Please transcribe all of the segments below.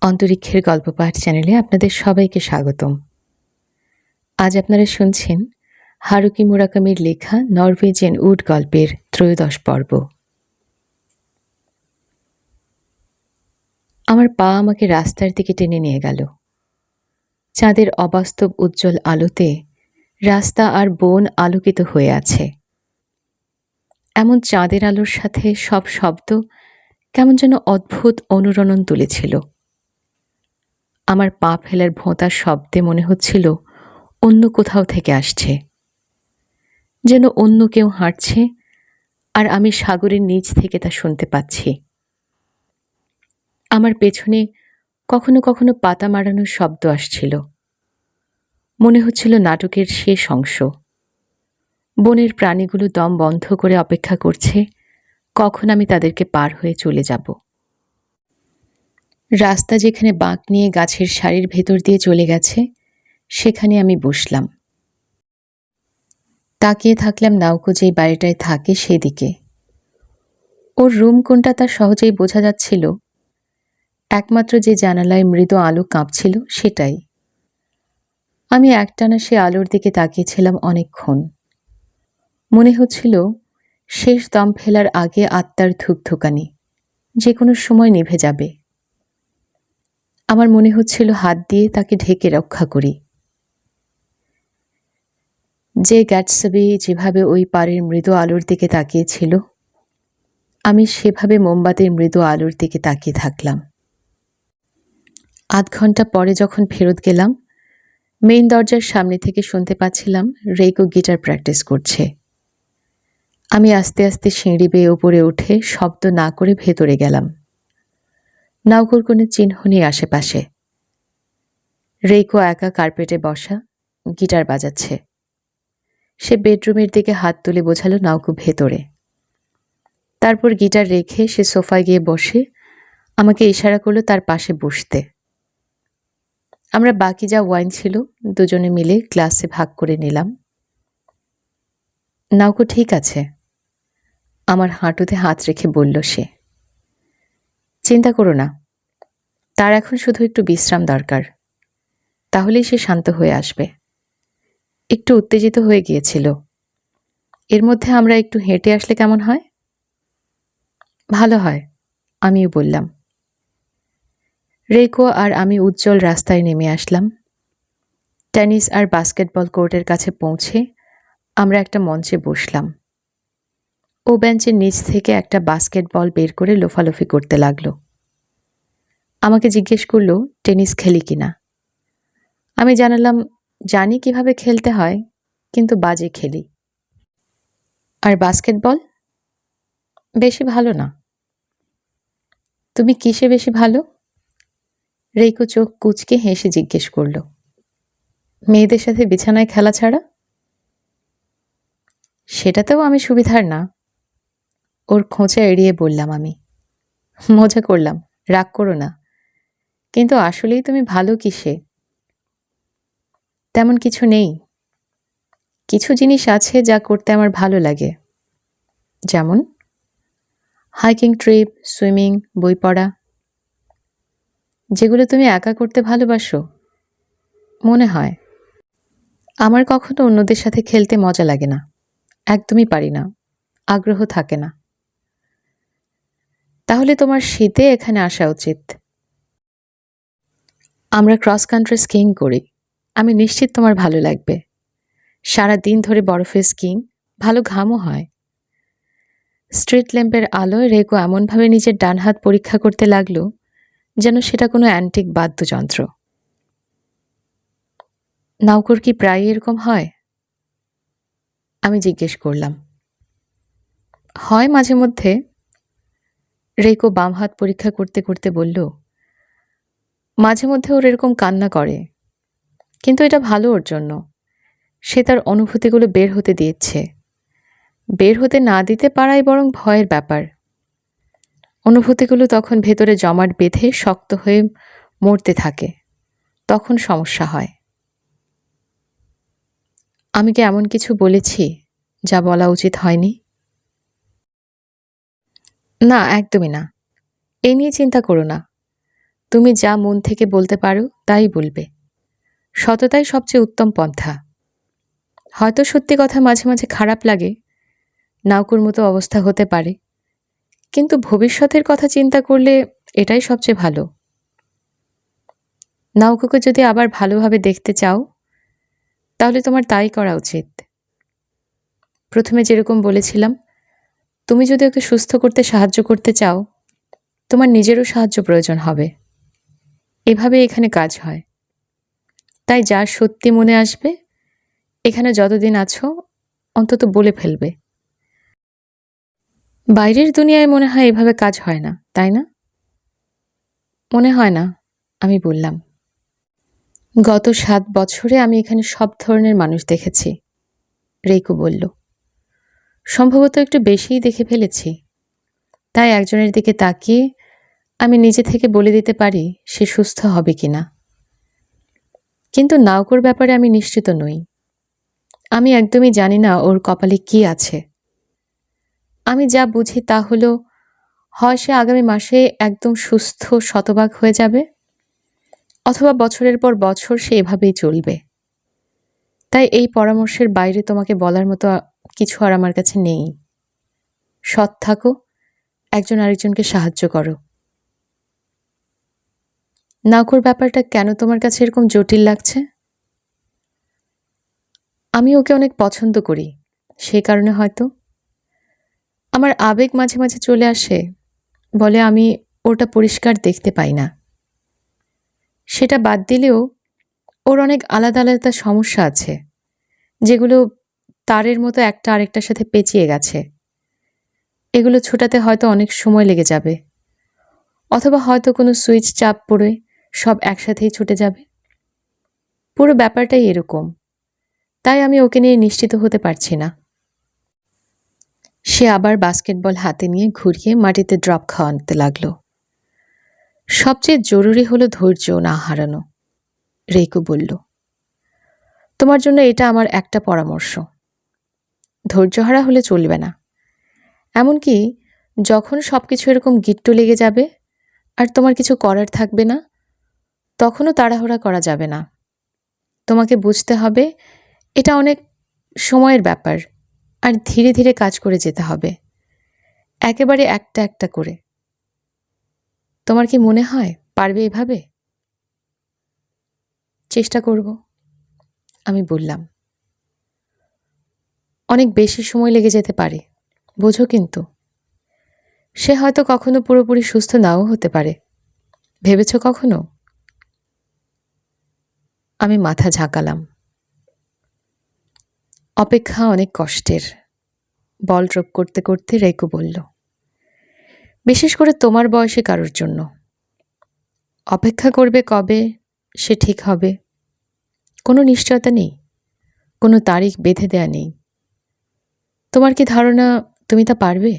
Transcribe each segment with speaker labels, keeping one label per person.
Speaker 1: অন্তরিক্ষের গল্প পাঠ চ্যানেলে আপনাদের সবাইকে স্বাগতম। আজ আপনারা শুনছেন হারুকি মুরাকামির লেখা নরওয়েজিয়ান উড গল্পের 'ত্রয়োদশ পর্ব। আমার পা আমাকে রাস্তার দিকে টেনে নিয়ে গেল। চাঁদের অবাস্তব উজ্জ্বল আলোতে রাস্তা আর বন আলোকিত হয়ে আছে। এমন চাঁদের আলোর সাথে সব শব্দ কেমন যেন অদ্ভুত অনুরণন তুলেছিল। আমার পা ফেলার ভোঁতার শব্দে মনে হচ্ছিল অন্য কোথাও থেকে আসছে, যেন অন্য কেউ হাঁটছে আর আমি সাগরের নিচ থেকে তা শুনতে পাচ্ছি। আমার পেছনে কখনো কখনো পাতা মারানোর শব্দ আসছিল। মনে হচ্ছিল নাটকের শেষ অংশ। বনের প্রাণীগুলো দম বন্ধ করে অপেক্ষা করছে কখন আমি তাদেরকে পার হয়ে চলে যাব। রাস্তা যেখানে বাঁক নিয়ে গাছের সারির ভেতর দিয়ে চলে গেছে, সেখানে আমি বসলাম। তাকিয়ে থাকলাম নাউকো যেই বাড়িটায় থাকে সেদিকে। ওর রুম কোনটা তা সহজেই বোঝা যাচ্ছিল। একমাত্র যে জানালায় মৃদু আলো কাঁপছিল সেটাই। আমি একটানা সে আলোর দিকে তাকিয়েছিলাম অনেকক্ষণ। মনে হচ্ছিল শেষ দম ফেলার আগে আত্মার ধুকধুকানি যে কোনো সময় নিভে যাবে। আমার মনে হচ্ছিল হাত দিয়ে তাকে ঢেকে রক্ষা করি। যে গ্যাটসবি যেভাবে ওই পাড়ের মৃদু আলোর দিকে তাকিয়েছিল, আমি সেভাবে মোমবাতির মৃদু আলোর দিকে তাকিয়ে থাকলাম। আধ ঘন্টা পরে যখন ফেরত গেলাম, মেইন দরজার সামনে থেকে শুনতে পাচ্ছিলাম রেইকো গিটার প্র্যাকটিস করছে। আমি আস্তে আস্তে সিঁড়ি বেয়ে উপরে উঠে শব্দ না করে ভেতরে গেলাম। নাউকোর কোনো চিহ্ন নেই আশেপাশে। রেইকো একা কার্পেটে বসা, গিটার বাজাচ্ছে। সে বেডরুমের দিকে হাত তুলে বোঝালো নাউকো ভেতরে। তারপর গিটার রেখে সে সোফায় গিয়ে বসে আমাকে ইশারা করলো তার পাশে বসতে। আমরা বাকি যা ওয়াইন ছিল দুজনে মিলে গ্লাসে ভাগ করে নিলাম। নাউকো ঠিক আছে, আমার হাঁটুতে হাত রেখে বলল সে। চিন্তা করো না, তার এখন শুধু একটু বিশ্রাম দরকার, তাহলেই সে শান্ত হয়ে আসবে। একটু উত্তেজিত হয়ে গিয়েছিল। এর মধ্যে আমরা একটু হেঁটে আসলে কেমন হয়? ভালো হয়, আমিও বললাম। রেইকো আর আমি উজ্জ্বল রাস্তায় নেমে আসলাম। টেনিস আর বাস্কেটবল কোর্টের কাছে পৌঁছে আমরা একটা মঞ্চে বসলাম। ও বেঞ্চের নিচ থেকে একটা বাস্কেটবল বের করে লোফালোফি করতে লাগলো। আমাকে জিজ্ঞেস করলো টেনিস খেলি কিনা। আমি জানালাম জানি কিভাবে খেলতে হয়, কিন্তু বাজে খেলি। আর বাস্কেটবল? বেশি ভালো না। তুমি কিসে বেশি ভালো? রেইকো চোখ কুঁচকে হেসে জিজ্ঞেস করল। মেয়েদের সাথে বিছানায় খেলা ছাড়া? সেটাতেও আমি সুবিধার না। ওর খোঁচা এড়িয়ে বললাম আমি। মজা করলাম, রাগ করো না। কিন্তু আসলেই তুমি ভালো কিসে? তেমন কিছু নেই। কিছু জিনিস আছে যা করতে আমার ভালো লাগে। যেমন হাইকিং ট্রিপ, সুইমিং, বই পড়া। যেগুলো তুমি একা করতে ভালোবাসো? মনে হয়। আমার কখনো অন্যদের সাথে খেলতে মজা লাগে না। একদমই পারি না, আগ্রহ থাকে না। তাহলে তোমার শীতে এখানে আসা উচিত। আমরা ক্রস কান্ট্রি স্কিইং করি। আমি নিশ্চিত তোমার ভালো লাগবে। সারা দিন ধরে বরফে স্কিইং, ভালো ঘামও হয়। স্ট্রিট ল্যাম্পের আলোয় রেইকো এমনভাবে নিজের ডান হাত পরীক্ষা করতে লাগলো যেন সেটা কোনো অ্যান্টিক বাদ্যযন্ত্র। নাউকোর কি প্রায় এরকম হয়? আমি জিজ্ঞেস করলাম। হয় মাঝে মধ্যে। রেইকো বাম হাত পরীক্ষা করতে করতে বলল, মাঝে মধ্যে ওর এরকম কান্না করে, কিন্তু এটা ভালো ওর জন্য। সে তার অনুভূতিগুলো বের হতে দিচ্ছে। বের হতে না দিতে পারাই বরং ভয়ের ব্যাপার। অনুভূতিগুলো তখন ভেতরে জমাট বেঁধে শক্ত হয়ে মরতে থাকে, তখন সমস্যা হয়। আমি কি এমন কিছু বলেছি যা বলা উচিত হয়নি? না, একদমই না। এই নিয়ে চিন্তা করো না। তুমি যা মন থেকে বলতে পারো তাই বলবে। সততাই সবচেয়ে উত্তম পন্থা। হয়তো সত্যি কথা মাঝে মাঝে খারাপ লাগে, নাউকুর মতো অবস্থা হতে পারে, কিন্তু ভবিষ্যতের কথা চিন্তা করলে এটাই সবচেয়ে ভালো। নাউকুকে যদি আবার ভালোভাবে দেখতে চাও তাহলে তোমার তাই করা উচিত। প্রথমে যেরকম বলেছিলাম, তুমি যদি ওকে সুস্থ করতে সাহায্য করতে চাও, তোমার নিজেরও সাহায্য প্রয়োজন হবে। এভাবে এখানে কাজ হয়। তাই যার সত্যি মনে আসবে, এখানে যতদিন আছো অন্তত বলে ফেলবে। বাইরের দুনিয়ায় মনে হয় এভাবে কাজ হয় না, তাই না? মনে হয় না, আমি বললাম। গত 7 বছরে আমি এখানে সব ধরনের মানুষ দেখেছি, রেইকো বলল। সম্ভবত একটু বেশিই দেখে ফেলেছি। তাই একজনের দিকে তাকিয়ে আমি নিজে থেকে বলে দিতে পারি সে সুস্থ হবে কিনা। কিন্তু নাউকোর ব্যাপারে আমি নিশ্চিত নই। আমি একদমই জানি না ওর কপালে কি আছে। আমি যা বুঝি তা হলো, হয় সে আগামী মাসে একদম সুস্থ শতভাগ হয়ে যাবে, অথবা বছরের পর বছর সে এভাবেই চলবে। তাই এই পরামর্শের বাইরে তোমাকে বলার মতো কিছু আর আমার কাছে নেই। সৎ থাকো, একজন আরেকজনকে সাহায্য করো। নাউকোর ব্যাপারটা কেন তোমার কাছে এরকম জটিল লাগছে? আমি ওকে অনেক পছন্দ করি, সেই কারণে হয়তো। আমার আবেগ মাঝে মাঝে চলে আসে, বলে আমি ওটা পরিষ্কার দেখতে পাই না। সেটা বাদ দিলেও ওর অনেক আলাদা আলাদা সমস্যা আছে, যেগুলো তারের মতো একটা আরেকটার সাথে পেঁচিয়ে গেছে। এগুলো ছোটাতে হয়তো অনেক সময় লেগে যাবে, অথবা হয়তো কোনো সুইচ চাপ পড়ে সব একসাথেই ছুটে যাবে। পুরো ব্যাপারটাই এরকম। তাই আমি ওকে নিয়ে নিশ্চিত হতে পারছি না। সে আবার বাস্কেটবল হাতে নিয়ে ঘুরিয়ে মাটিতে ড্রপ খাওয়াতে লাগলো। সবচেয়ে জরুরি হলো ধৈর্য না হারানো, রেইকো বলল। তোমার জন্য এটা আমার একটা পরামর্শ। ধৈর্যহারা হলে চলবে না। এমনকি যখন সবকিছু এরকম গিট্টু লেগে যাবে আর তোমার কিছু করার থাকবে না, তখনও তাড়াহুড়া করা যাবে না। তোমাকে বুঝতে হবে এটা অনেক সময়ের ব্যাপার, আর ধীরে ধীরে কাজ করে যেতে হবে, একেবারে একটা একটা করে। তোমার কি মনে হয় পারবে এভাবে? চেষ্টা করব, আমি বললাম। অনেক বেশি সময় লেগে যেতে পারে, বোঝো কিন্তু। সে হয়তো কখনো পুরোপুরি সুস্থ নাও হতে পারে। ভেবেছ কখনো? আমি মাথা ঝাঁকালাম। অপেক্ষা অনেক কষ্টের, বল ড্রপ করতে করতে রেইকো বলল। বিশেষ করে তোমার বয়সে কারোর জন্য। অপেক্ষা করবে কবে সে ঠিক হবে, কোনো নিশ্চয়তা নেই, কোনো তারিখ বেঁধে দেয়া নেই। তোমার কি ধারণা তুমি তা পারবে?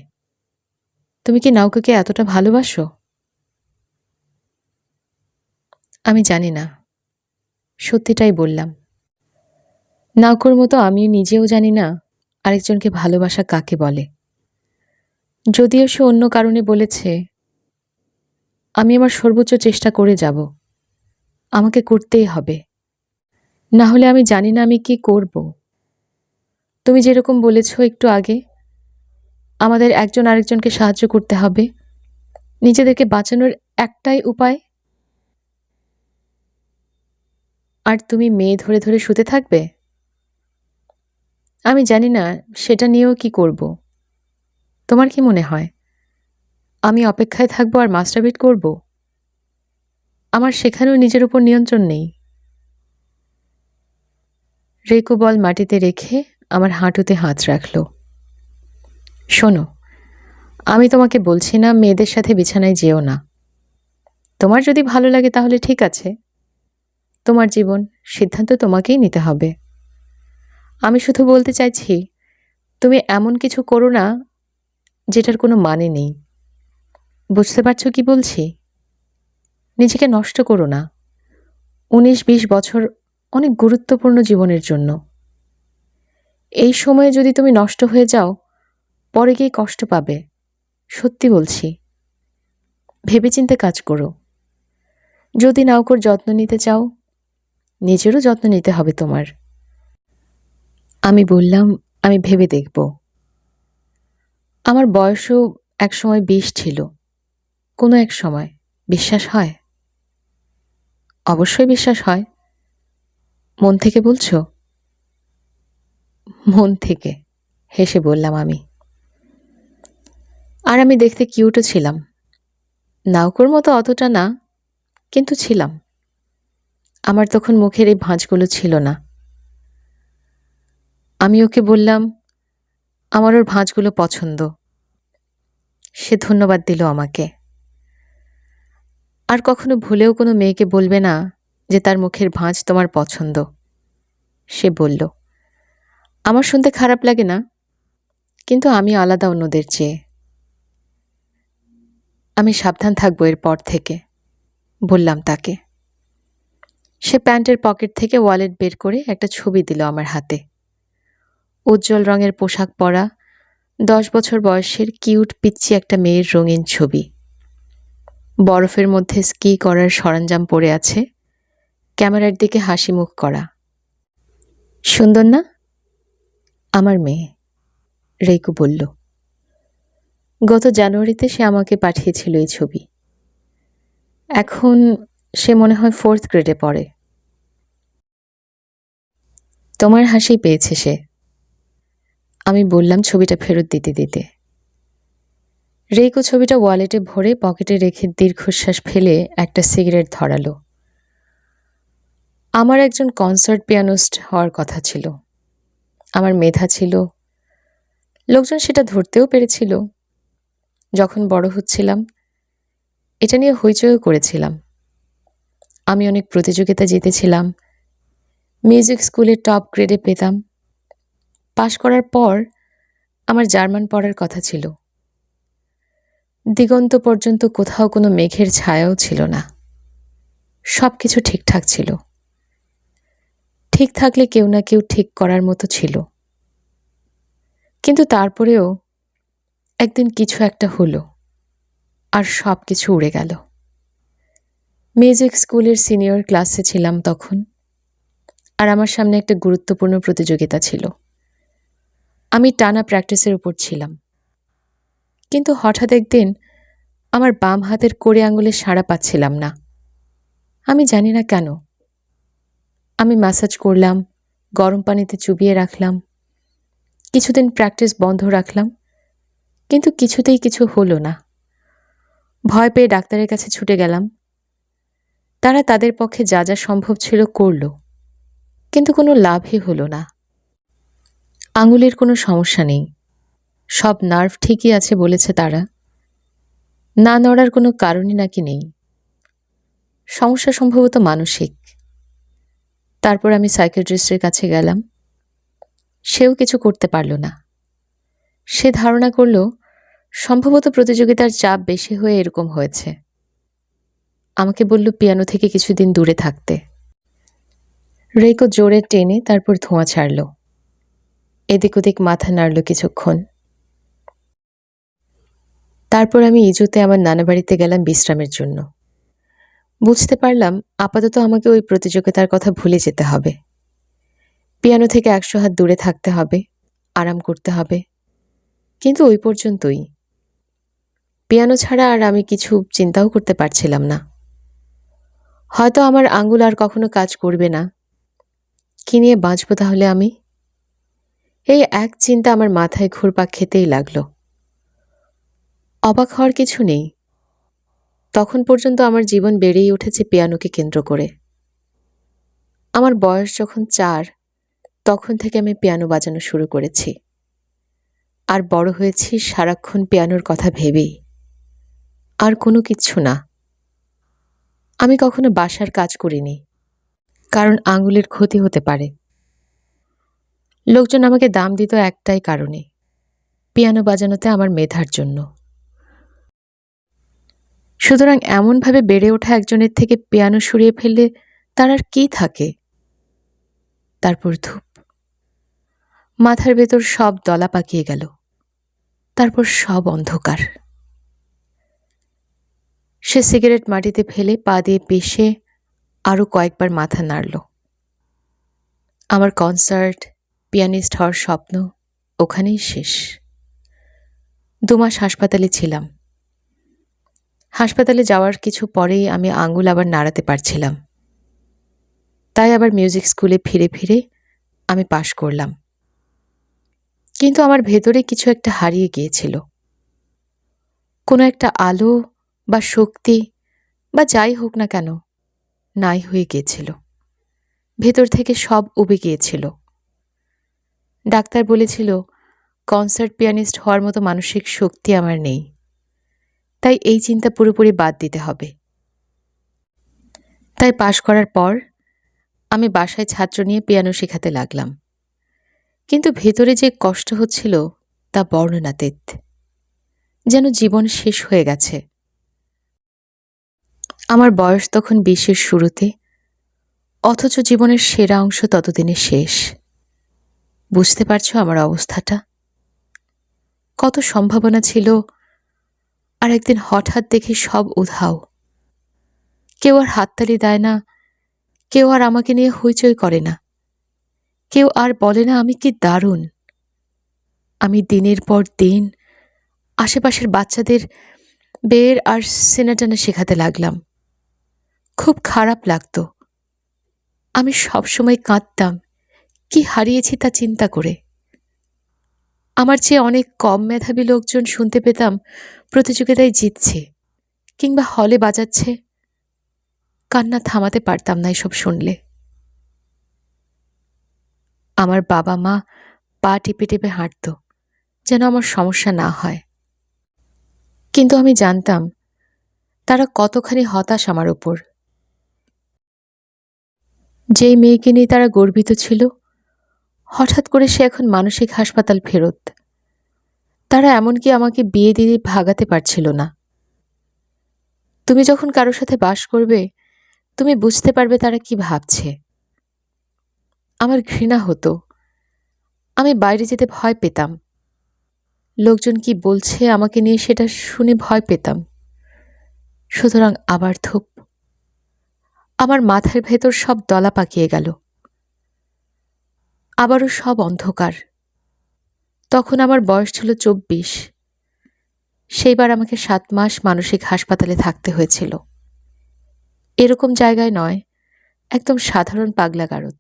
Speaker 1: তুমি কি নাউকোকে এতটা ভালোবাসো? আমি জানি না, সত্যিটাই বললাম। নাউকোর মতো আমি নিজেও জানি না আরেকজনকে ভালোবাসা কাকে বলে। যদিও সে অন্য কারণে বলেছে, আমি আমার সর্বোচ্চ চেষ্টা করে যাব। আমাকে করতেই হবে, না হলে আমি জানি না আমি কি করব। তুমি যেরকম বলেছ একটু আগে, আমাদের একজন আরেকজনকে সাহায্য করতে হবে, নিজেদেরকে বাঁচানোর একটাই উপায়। আর তুমি মেয়ে ধরে ধরে শুতে থাকবে? আমি জানি না সেটা নিয়েও কি করব। তোমার কি মনে হয় আমি অপেক্ষায় থাকবো আর মাস্টারবেট করব? আমার সেখানেও নিজের উপর নিয়ন্ত্রণ নেই। রেইকো বল মাটিতে রেখে আমার হাঁটুতে হাত রাখল। শোনো, আমি তোমাকে বলছি না মেয়েদের সাথে বিছানায় যেও না। তোমার যদি ভালো লাগে তাহলে ঠিক আছে, তোমার জীবন, সিদ্ধান্ত তোমাকেই নিতে হবে। আমি শুধু বলতে চাইছি, তুমি এমন কিছু করো না যেটার কোনো মানে নেই। বুঝতে পারছো কি বলছি? নিজেকে নষ্ট করো না। 19-20 বছর অনেক গুরুত্বপূর্ণ জীবনের জন্য। এই সময়ে যদি তুমি নষ্ট হয়ে যাও, পরে গিয়ে কষ্ট পাবে। সত্যি বলছি, ভেবেচিন্তে কাজ করো। যদি নাউকোর যত্ন নিতে চাও, নিজেরও যত্ন নিতে হবে তোমার। আমি বললাম, আমি ভেবে দেখব। আমার বয়সও একসময় 20 ছিল। কোনো এক সময়। বিশ্বাস হয়? অবশ্যই বিশ্বাস হয়। মন থেকে বলছো? মন থেকে, হেসে বললাম আমি। আর আমি দেখতে কিউটও ছিলাম। নাউকোর মতো অতটা না, কিন্তু ছিলাম। আমার তখন মুখের এই ভাঁজগুলো ছিল না। আমি ওকে বললাম, আমার ওর ভাঁজগুলো পছন্দ। সে ধন্যবাদ দিল আমাকে। আর কখনো ভুলেও কোনো মেয়েকে বলবে না যে তার মুখের ভাঁজ তোমার পছন্দ। সে বলল, আমার শুনতে খারাপ লাগে না, কিন্তু আমি আলাদা অন্যদের চেয়ে। আমি সাবধান থাকবো এরপর থেকে, বললাম তাকে। সে প্যান্টের পকেট থেকে ওয়ালেট বের করে একটা ছবি দিল আমার হাতে। উজ্জ্বল রঙের পোশাক পরা 10 বছর বয়সের কিউট পিচ্চি একটা মেয়ের রঙিন ছবি। বরফের মধ্যে স্কি করার সরঞ্জাম পরে আছে, ক্যামেরার দিকে হাসি মুখ করা। সুন্দর না? আমার মেয়ে, রেইকো বলল। গত জানুয়ারিতে সে আমাকে পাঠিয়েছিল এই ছবি। এখন সে মনে হয় 4th গ্রেডে পড়ে। তোমার হাসি পেয়েছে সে, আমি বললাম ছবিটা ফেরত দিতে দিতে। রেইকো ছবিটা ওয়ালেটে ভরে পকেটে রেখে দীর্ঘশ্বাস ফেলে একটা সিগারেট ধরালো। আমার একজন কনসার্ট পিয়ানিস্ট হওয়ার কথা ছিল। আমার মেধা ছিল, লোকজন সেটা ধরতেও পেরেছিল। যখন বড় হচ্ছিলাম, এটা নিয়ে হইচইও করেছিলাম। আমি অনেক প্রতিযোগিতা জিতেছিলাম, মিউজিক স্কুলে টপ গ্রেডে পেতাম। পাশ করার পর আমার জার্মান পড়ার কথা ছিল। দিগন্ত পর্যন্ত কোথাও কোনো মেঘের ছায়াও ছিল না। সবকিছু ঠিকঠাক ছিল। ঠিক থাকলে কেউ না কেউ ঠিক করার মতো ছিল। কিন্তু তারপরেও একদিন কিছু একটা হলো, আর সব কিছু উড়ে গেল। মিউজিক স্কুলের সিনিয়র ক্লাসে ছিলাম তখন, আর আমার সামনে একটা গুরুত্বপূর্ণ প্রতিযোগিতা ছিল। আমি টানা প্র্যাকটিসের উপর ছিলাম, কিন্তু হঠাৎ একদিন আমার বাম হাতের কড়ি আঙুলে সাড়া পাচ্ছিলাম না। আমি জানি না কেন। আমি ম্যাসাজ করলাম, গরম পানিতে চুবিয়ে রাখলাম, কিছুদিন প্র্যাকটিস বন্ধ রাখলাম, কিন্তু কিছুতেই কিছু হলো না। ভয় পেয়ে ডাক্তারের কাছে ছুটে গেলাম। তারা তাদের পক্ষে যা যা সম্ভব ছিল করল, কিন্তু কোনো লাভই হলো না। আঙুলের কোনো সমস্যা নেই, সব নার্ভ ঠিকই আছে বলেছে তারা। না নড়ার কোনো কারণই নাকি নেই। সমস্যা সম্ভবত মানসিক। তারপর আমি সাইকিয়াট্রিস্টের কাছে গেলাম। সেও কিছু করতে পারল না। সে ধারণা করল সম্ভবত প্রতিযোগিতার চাপ বেশি হয়ে এরকম হয়েছে। আমাকে বলল পিয়ানো থেকে কিছুদিন দূরে থাকতে। রেইকো জোরে টেনে তারপর ধোঁয়া ছাড়ল। এদিক ওদিক মাথা নাড়ল কিছুক্ষণ। তারপর আমি ইজুতে আমার নানা বাড়িতে গেলাম বিশ্রামের জন্য। বুঝতে পারলাম আপাতত আমাকে ওই প্রতিযোগিতার কথা ভুলে যেতে হবে। পিয়ানো থেকে 100 হাত দূরে থাকতে হবে, আরাম করতে হবে, কিন্তু ওই পর্যন্তই। পিয়ানো ছাড়া আর আমি কিছু চিন্তাও করতে পারছিলাম না। হয়তো আমার আঙ্গুল আর কখনো কাজ করবে না। কি নিয়ে বাঁচব তাহলে আমি? এই এক চিন্তা আমার মাথায় ঘুরপাক খেতেই লাগলো। অবাক হওয়ার কিছু নেই। তখন পর্যন্ত আমার জীবন বেড়েই উঠেছে পিয়ানোকে কেন্দ্র করে। আমার বয়স যখন 4, তখন থেকে আমি পিয়ানো বাজানো শুরু করেছি। আর বড় হয়েছি সারাক্ষণ পিয়ানোর কথা ভেবেই। আর কোনো কিচ্ছু না। আমি কখনো বাসার কাজ করিনি, কারণ আঙুলের ক্ষতি হতে পারে। লোকজন আমাকে দাম দিত একটাই কারণে, পিয়ানো বাজানোতে আমার মেধার জন্য। সুতরাং এমনভাবে বেড়ে ওঠা একজনের থেকে পিয়ানো সরিয়ে ফেললে তার আর কি থাকে? তারপর ধূপ। মাথার ভেতর সব দলা পাকিয়ে গেল। তারপর সব অন্ধকার। সে সিগারেট মাটিতে ফেলে পা দিয়ে পিষে আরও কয়েকবার মাথা নাড়ল। আমার কনসার্ট, পিয়ানিস্ট হওয়ার স্বপ্ন ওখানেই শেষ। 2 মাস হাসপাতালে ছিলাম। হাসপাতালে যাওয়ার কিছু পরেই আমি আঙুল আবার নাড়াতে পারছিলাম। তাই আবার মিউজিক স্কুলে ফিরে ফিরে আমি পাশ করলাম। কিন্তু আমার ভেতরে কিছু একটা হারিয়ে গিয়েছিল। কোনো একটা আলো বা শক্তি বা যাই হোক না কেন, নাই হয়ে গিয়েছিল। ভেতর থেকে সব উবে গিয়েছিল। ডাক্তার বলেছিল কনসার্ট পিয়ানিস্ট হওয়ার মতো মানসিক শক্তি আমার নেই। তাই এই চিন্তা পুরোপুরি বাদ দিতে হবে। তাই পাশ করার পর আমি বাসায় ছাত্র নিয়ে পিয়ানো শেখাতে লাগলাম। কিন্তু ভেতরে যে কষ্ট হচ্ছিল তা বর্ণনাতীত। যেন জীবন শেষ হয়ে গেছে। আমার বয়স তখন 20-এর শুরুতে, অথচ জীবনের সেরা অংশ ততদিনে শেষ। বুঝতে পারছো আমার অবস্থাটা? কত সম্ভাবনা ছিল, আর একদিন হঠাৎ দেখি সব উধাও। কেউ আর হাততালি দেয় না, কেউ আর আমাকে নিয়ে হইচই করে না, কেউ আর বলে না আমি কি দারুণ। আমি দিনের পর দিন আশেপাশের বাচ্চাদের বের আর সিনেটানা শেখাতে লাগলাম। খুব খারাপ লাগতো। আমি সবসময় কাঁদতাম, কি হারিয়েছি তা চিন্তা করে। আমার চেয়ে অনেক কম মেধাবী লোকজন শুনতে পেতাম প্রতিযোগিতায় জিতছে কিংবা হলে বাজাচ্ছে। কান্না থামাতে পারতাম না এসব শুনলে। আমার বাবা মা পা টিপে টিপে হাঁটত যেন আমার সমস্যা না হয়। কিন্তু আমি জানতাম তারা কতখানি হতাশ আমার উপর। যেই মেয়েকে নিয়ে তারা গর্বিত ছিল, হঠাৎ করে সে এখন মানসিক হাসপাতাল ফেরত। তারা এমনকি আমাকে বিয়ে দিয়ে ভাগাতে পারছিল না। তুমি যখন কারোর সাথে বাস করবে, তুমি বুঝতে পারবে তারা কি ভাবছে। আমার ঘৃণা হতো। আমি বাইরে যেতে ভয় পেতাম। লোকজন কি বলছে আমাকে নিয়ে সেটা শুনে ভয় পেতাম। সুতরাং আবার ধূপ। আমার মাথার ভেতর সব দলা পাকিয়ে গেল। আবারও সব অন্ধকার। তখন আমার বয়স ছিল 24। সেইবার আমাকে 7 মাস মানসিক হাসপাতালে থাকতে হয়েছিল। এরকম জায়গায় নয়, একদম সাধারণ পাগলাগারদ।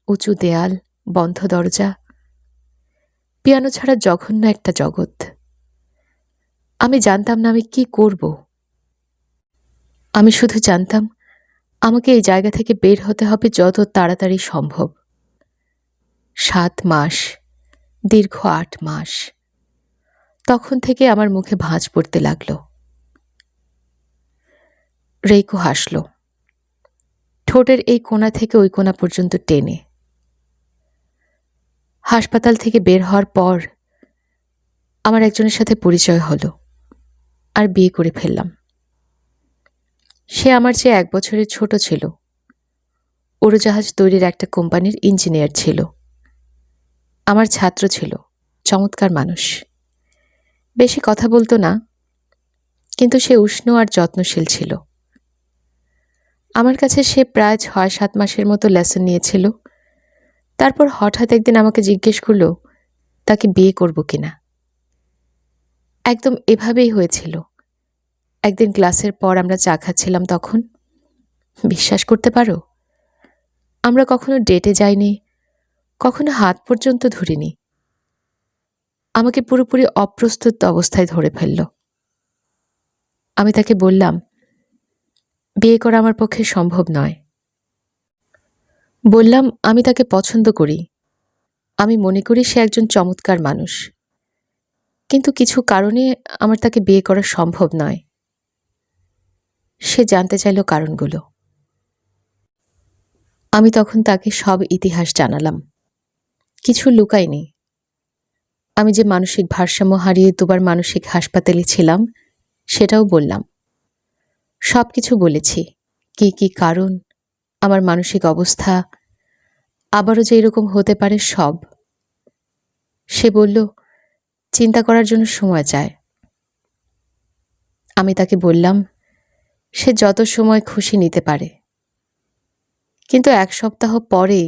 Speaker 1: উঁচু দেয়াল, বন্ধ দরজা, পিয়ানো ছাড়া জঘন্য একটা জগৎ। আমি জানতাম না আমি কি করব। আমি শুধু জানতাম আমাকে এই জায়গা থেকে বের হতে হবে যত তাড়াতাড়ি সম্ভব। 7 মাস, দীর্ঘ 8 মাস। তখন থেকে আমার মুখে ভাঁজ পড়তে লাগল। রেইকো হাসল, ঠোঁটের এই কোণা থেকে ওই কোণা পর্যন্ত টেনে। হাসপাতাল থেকে বের হওয়ার পর আমার একজনের সাথে পরিচয় হলো, আর বিয়ে করে ফেললাম। সে আমার চেয়ে 1 বছরের ছোট ছিল। উড়োজাহাজ তৈরির একটা কোম্পানির ইঞ্জিনিয়ার ছিল। আমার ছাত্র ছিল, চমৎকার মানুষ। বেশি কথা বলতো না, কিন্তু সে উষ্ণ আর যত্নশীল ছিল। আমার কাছে সে প্রায় 6-7 মাসের মতো লেসন নিয়েছিল। তারপর হঠাৎ একদিন আমাকে জিজ্ঞেস করল তাকে বিয়ে করব কিনা। একদম এভাবেই হয়েছিল। একদিন ক্লাসের পর আমরা চা খাচ্ছিলাম তখন। বিশ্বাস করতে পারো, আমরা কখনো ডেটে যাইনি, কখনো হাত পর্যন্ত ধরিনি। আমাকে পুরোপুরি অপ্রস্তুত অবস্থায় ধরে ফেলল। আমি তাকে বললাম বিয়ে করা আমার পক্ষে সম্ভব নয়। বললাম আমি তাকে পছন্দ করি। আমি মনে করি সে একজন চমৎকার মানুষ, কিন্তু কিছু কারণে আমার তাকে বিয়ে করা সম্ভব নয়। সে জানতে চাইল কারণগুলো। আমি তখন তাকে সব ইতিহাস জানালাম, কিছু লুকাইনি। আমি যে মানসিক ভারসাম্য হারিয়ে 2 বার মানসিক হাসপাতালে ছিলাম সেটাও বললাম। সবকিছু বলেছি, কি কি কারণ, আমার মানসিক অবস্থা, আবারও যে এরকম হতে পারে সব। সে বলল চিন্তা করার জন্য সময় চায়। আমি তাকে বললাম সে যত সময় খুশি নিতে পারে। কিন্তু ১ সপ্তাহ পরে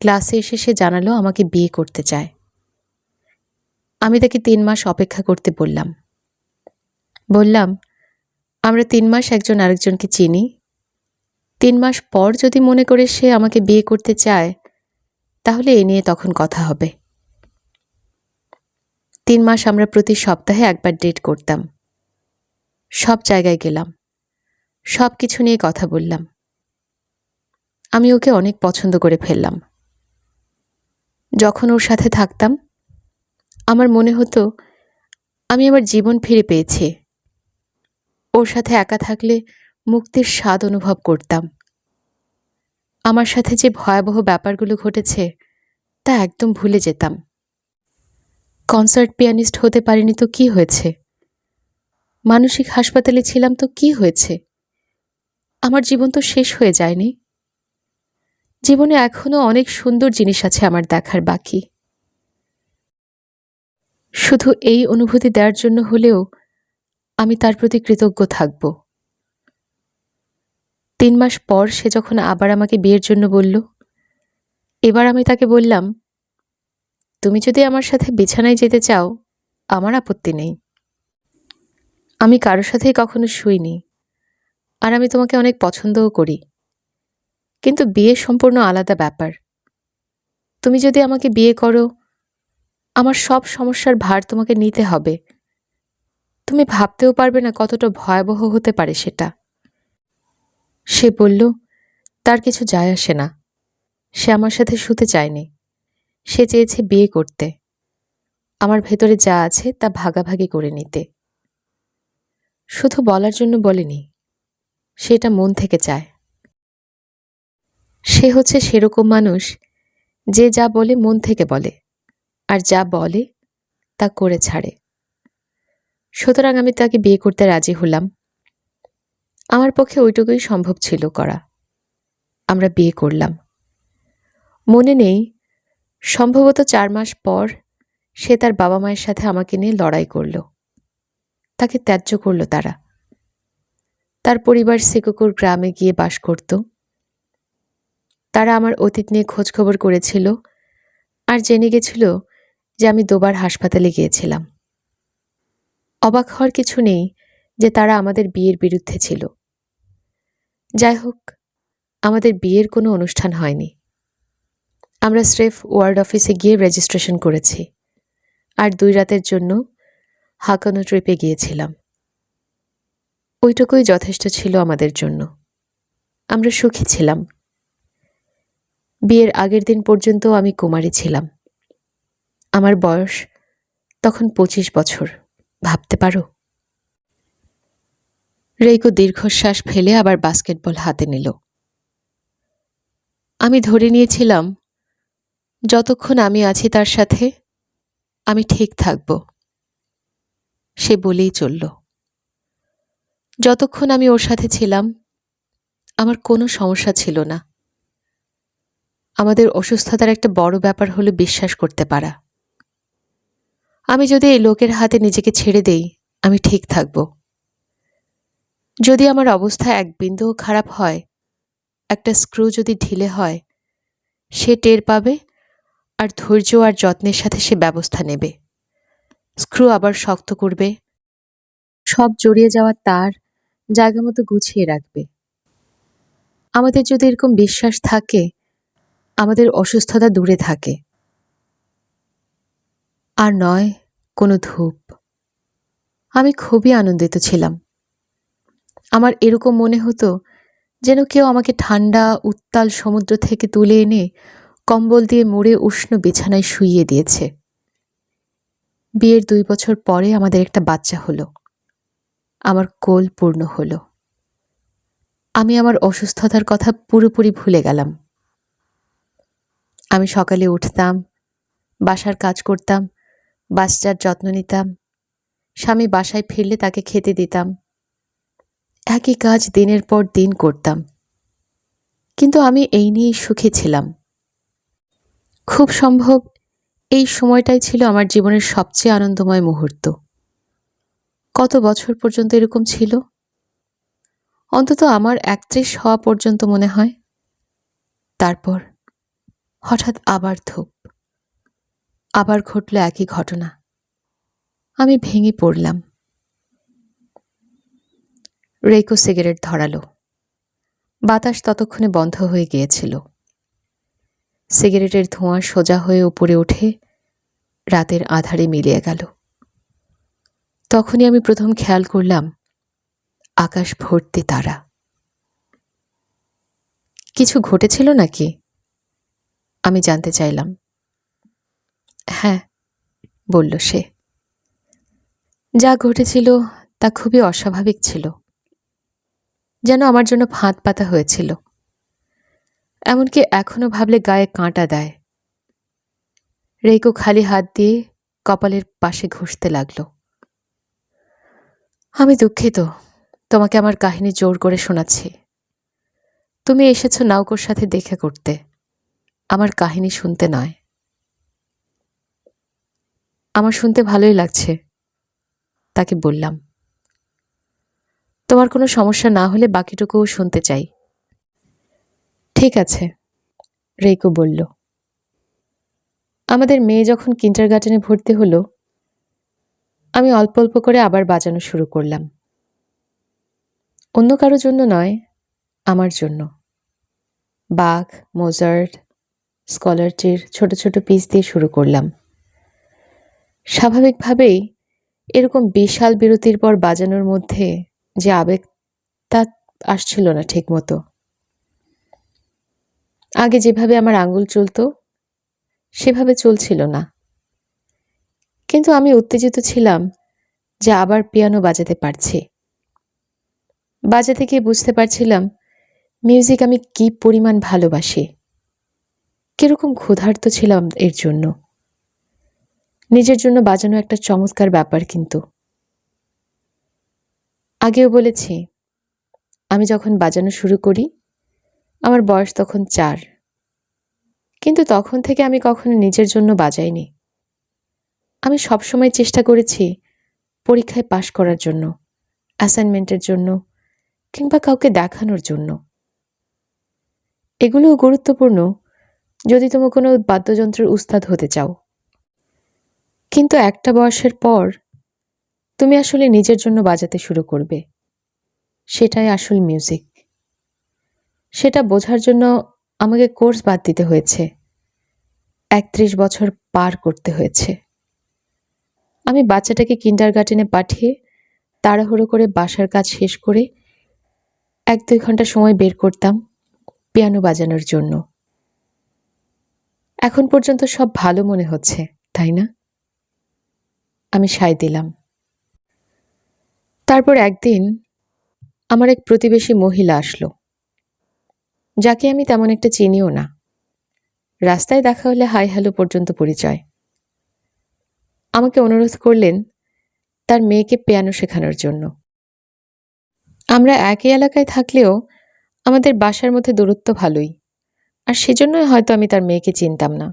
Speaker 1: ক্লাসে এসে সে জানালো আমাকে বিয়ে করতে চায়। আমি তাকে ৩ মাস অপেক্ষা করতে বললাম। বললাম, আমরা ৩ মাস একজন আরেকজনকে চিনি। ৩ মাস পর যদি মনে করে সে আমাকে বিয়ে করতে চায়, তাহলে এ নিয়ে তখন কথা হবে। ৩ মাস আমরা প্রতি সপ্তাহে একবার ডেট করতাম। সব জায়গায় গেলাম। সবকিছু নিয়ে কথা বললাম। আমি ওকে অনেক পছন্দ করে ফেললাম। যখন ওর সাথে থাকতাম, আমার মনে হতো আমি আমার জীবন ফিরে পেয়েছি। ওর সাথে একা থাকলে মুক্তির স্বাদ অনুভব করতাম। আমার সাথে যে ভয়াবহ ব্যাপারগুলো ঘটেছে তা একদম ভুলে যেতাম। কনসার্ট পিয়ানিস্ট হতে পারিনি তো কি হয়েছে? মানসিক হাসপাতালে ছিলাম তো কি হয়েছে? আমার জীবন তো শেষ হয়ে যায়নি। জীবনে এখনো অনেক সুন্দর জিনিস আছে আমার দেখার বাকি। শুধু এই অনুভূতি দেওয়ার জন্য হলেও আমি তার প্রতি কৃতজ্ঞ থাকব। ৩ মাস পর সে যখন আবার আমাকে বিয়ের জন্য বলল, এবার আমি তাকে বললাম, তুমি যদি আমার সাথে বিছানায় যেতে চাও, আমার আপত্তি নেই। আমি কারো সাথেই কখনো শুইনি, আর আমি তোমাকে অনেক পছন্দও করি। কিন্তু বিয়ে সম্পূর্ণ আলাদা ব্যাপার। তুমি যদি আমাকে বিয়ে করো, আমার সব সমস্যার ভার তোমাকে নিতে হবে। তুমি ভাবতেও পারবে না কতটা ভয়াবহ হতে পারে সেটা। সে বলল, তার কিছু যায় আসে না। সে আমার সাথে শুতে চায়নি। সে চেয়েছে বিয়ে করতে, আমার ভেতরে যা আছে তা ভাগাভাগি করে নিতে। শুধু বলার জন্য বলেনি, সে এটা মন থেকে চায়। সে হচ্ছে সেরকম মানুষ যে যা বলে মন থেকে বলে, আর যা বলে তা করে ছাড়ে। সুতরাং আমি তাকে বিয়ে করতে রাজি হলাম। আমার পক্ষে ওইটুকুই সম্ভব ছিল করা। আমরা বিয়ে করলাম। মনে নেই, সম্ভবত ৪ মাস পর সে তার বাবা মায়ের সাথে আমাকে নিয়ে লড়াই করল। তাকে ত্যায্য করল তারা। তার পরিবার সিকুকুর গ্রামে গিয়ে বাস করত। তারা আমার অতীত নিয়ে খোঁজখবর করেছিল আর জেনে গেছিল যে আমি ২ বার হাসপাতালে গিয়েছিলাম। অবাক হওয়ার কিছু নেই যে তারা আমাদের বিয়ের বিরুদ্ধে ছিল। যাই হোক, আমাদের বিয়ের কোনো অনুষ্ঠান হয়নি। আমরা স্রেফ ওয়ার্ড অফিসে গিয়ে রেজিস্ট্রেশন করেছি, আর ২ রাতের জন্য হাকানো ট্রিপে গিয়েছিলাম। ওইটুকুই যথেষ্ট ছিল আমাদের জন্য। আমরা সুখী ছিলাম। বিয়ের আগের দিন পর্যন্ত আমি কুমারী ছিলাম। আমার বয়স তখন ২৫ বছর। ভাবতে পারো? রেইকো দীর্ঘশ্বাস ফেলে আবার বাস্কেটবল হাতে নিল। আমি ধরে নিয়েছিলাম, যতক্ষণ আমি আছি তার সাথে, আমি ঠিক থাকব। সে বলেই চলল। যতক্ষণ আমি ওর সাথে ছিলাম, আমার কোনো সমস্যা ছিল না। আমাদের অসুস্থতার একটা বড় ব্যাপার হলো বিশ্বাস করতে পারা। আমি যদি এই লোকের হাতে নিজেকে ছেড়ে দেই, আমি ঠিক থাকব। যদি আমার অবস্থা এক বিন্দুও খারাপ হয়, একটা স্ক্রু যদি ঢিলে হয়, সে টের পাবে আর ধৈর্য আর যত্নের সাথে সে ব্যবস্থা নেবে। স্ক্রু আবার শক্ত করবে, সব জড়িয়ে যাওয়া তার জায়গা মতো গুছিয়ে রাখবে। আমাদের যদি এরকম বিশ্বাস থাকে, আমাদের অসুস্থতা দূরে থাকে। আর নয় কোনো ধূপ। আমি খুবই আনন্দিত ছিলাম। আমার এরকম মনে হতো যেন কেউ আমাকে ঠান্ডা উত্তাল সমুদ্র থেকে তুলে এনে কম্বল দিয়ে মুড়ে উষ্ণ বিছানায় শুইয়ে দিয়েছে। বিয়ের ২ বছর পরে আমাদের একটা বাচ্চা হলো। আমার কোল পূর্ণ হলো। আমি আমার অসুস্থতার কথা পুরোপুরি ভুলে গেলাম। আমি সকালে উঠতাম, বাসার কাজ করতাম, বাচ্চার যত্ন নিতাম। স্বামী বাসায় ফিরলে তাকে খেতে দিতাম। একই কাজ দিনের পর দিন করতাম। কিন্তু আমি এই নিয়েই সুখী ছিলাম। খুব সম্ভব এই সময়টাই ছিল আমার জীবনের সবচেয়ে আনন্দময় মুহূর্ত। কত বছর পর্যন্ত এরকম ছিল? অন্তত আমার ৩১ হওয়া পর্যন্ত মনে হয়। তারপর হঠাৎ আবার ধূপ। আবার ঘটল একই ঘটনা। আমি ভেঙে পড়লাম। রেইকো সিগারেট ধরালো। বাতাস ততক্ষণে বন্ধ হয়ে গিয়েছিল। সিগারেটের ধোঁয়া সোজা হয়ে উপরে উঠে রাতের আধারে মিলিয়ে গেল। তখনই আমি প্রথম খেয়াল করলাম আকাশ ভর্তি তারা। কিছু ঘটেছিল নাকি? আমি জানতে চাইলাম। হ্যাঁ, বলল সে। যা ঘটেছিল তা খুবই অস্বাভাবিক ছিল, যেন আমার জন্য ফাঁদ পাতা হয়েছিল। এমনকি এখনো ভাবলে গায়ে কাঁটা দেয়। রেইকো খালি হাত দিয়ে কপালের পাশে ঘষতে লাগল। আমি দুঃখিত, তোমাকে আমার কাহিনী জোর করে শোনাচ্ছি। তুমি এসেছো নাউকোর সাথে দেখা করতে, আমার কাহিনী শুনতে নয়। আমার শুনতে ভালোই লাগছে, তাকে বললাম। তোমার কোনো সমস্যা না হলে বাকিটুকুও শুনতে চাই। ঠিক আছে, রেইকো বলল। আমাদের মেয়ে যখন কিন্ডারগার্টেনে ভর্তি হলো, আমি অল্প অল্প করে আবার বাজানো শুরু করলাম। অন্য কারো জন্য নয়, আমার জন্য। বাখ, মোজার্ট, স্কলারটির ছোট ছোট পিস দিয়ে শুরু করলাম। স্বাভাবিকভাবেই এরকম বিশাল বিরতির পর বাজানোর মধ্যে যে আবেগ, তা আসছিল না ঠিক মতো। আগে যেভাবে আমার আঙ্গুল চলত সেভাবে চলছিল না। কিন্তু আমি উত্তেজিত ছিলাম যে আবার পিয়ানো বাজাতে পারছি। বাজাতে গিয়ে বুঝতে পারছিলাম মিউজিক আমি কি পরিমাণ ভালোবাসি, কিরকম ক্ষুধার্ত ছিলাম এর জন্য। নিজের জন্য বাজানো একটা চমৎকার ব্যাপার। কিন্তু আগেও বলেছি, আমি যখন বাজানো শুরু করি আমার বয়স তখন 4। কিন্তু তখন থেকে আমি কখনো নিজের জন্য বাজাইনি। আমি সবসময় চেষ্টা করেছি পরীক্ষায় পাশ করার জন্য, অ্যাসাইনমেন্টের জন্য, কিংবা কাউকে দেখানোর জন্য। এগুলোও গুরুত্বপূর্ণ যদি তুমি কোনো বাদ্যযন্ত্রের উস্তাদ হতে চাও। কিন্তু একটা বয়সের পর তুমি আসলে নিজের জন্য বাজাতে শুরু করবে। সেটাই আসল মিউজিক। সেটা বোঝার জন্য আমাকে কোর্স বাদ দিতে হয়েছে, ৩১ বছর পার করতে হয়েছে। আমি বাচ্চাটাকে কিন্ডারগার্টেনে পাঠিয়ে তাড়াহুড়ো করে বাসার কাজ শেষ করে ১-২ ঘন্টা সময় বের করতাম পিয়ানো বাজানোর জন্য। এখন পর্যন্ত সব ভালো মনে হচ্ছে, তাই না? আমি সায় দিলাম। তারপর একদিন আমার এক প্রতিবেশী মহিলা আসলো, যাকে আমি তেমন একটা চিনিও না। রাস্তায় দেখা হলে হাই হ্যালো পর্যন্ত পরিচয়। আমাকে অনুরোধ করলেন তার মেয়েকে পিয়ানো শেখানোর জন্য। আমরা একই এলাকায় থাকলেও আমাদের বাসার মধ্যে দূরত্ব ভালোই, আর সেজন্যই হয়তো আমি তার মেয়েকে চিনতাম না।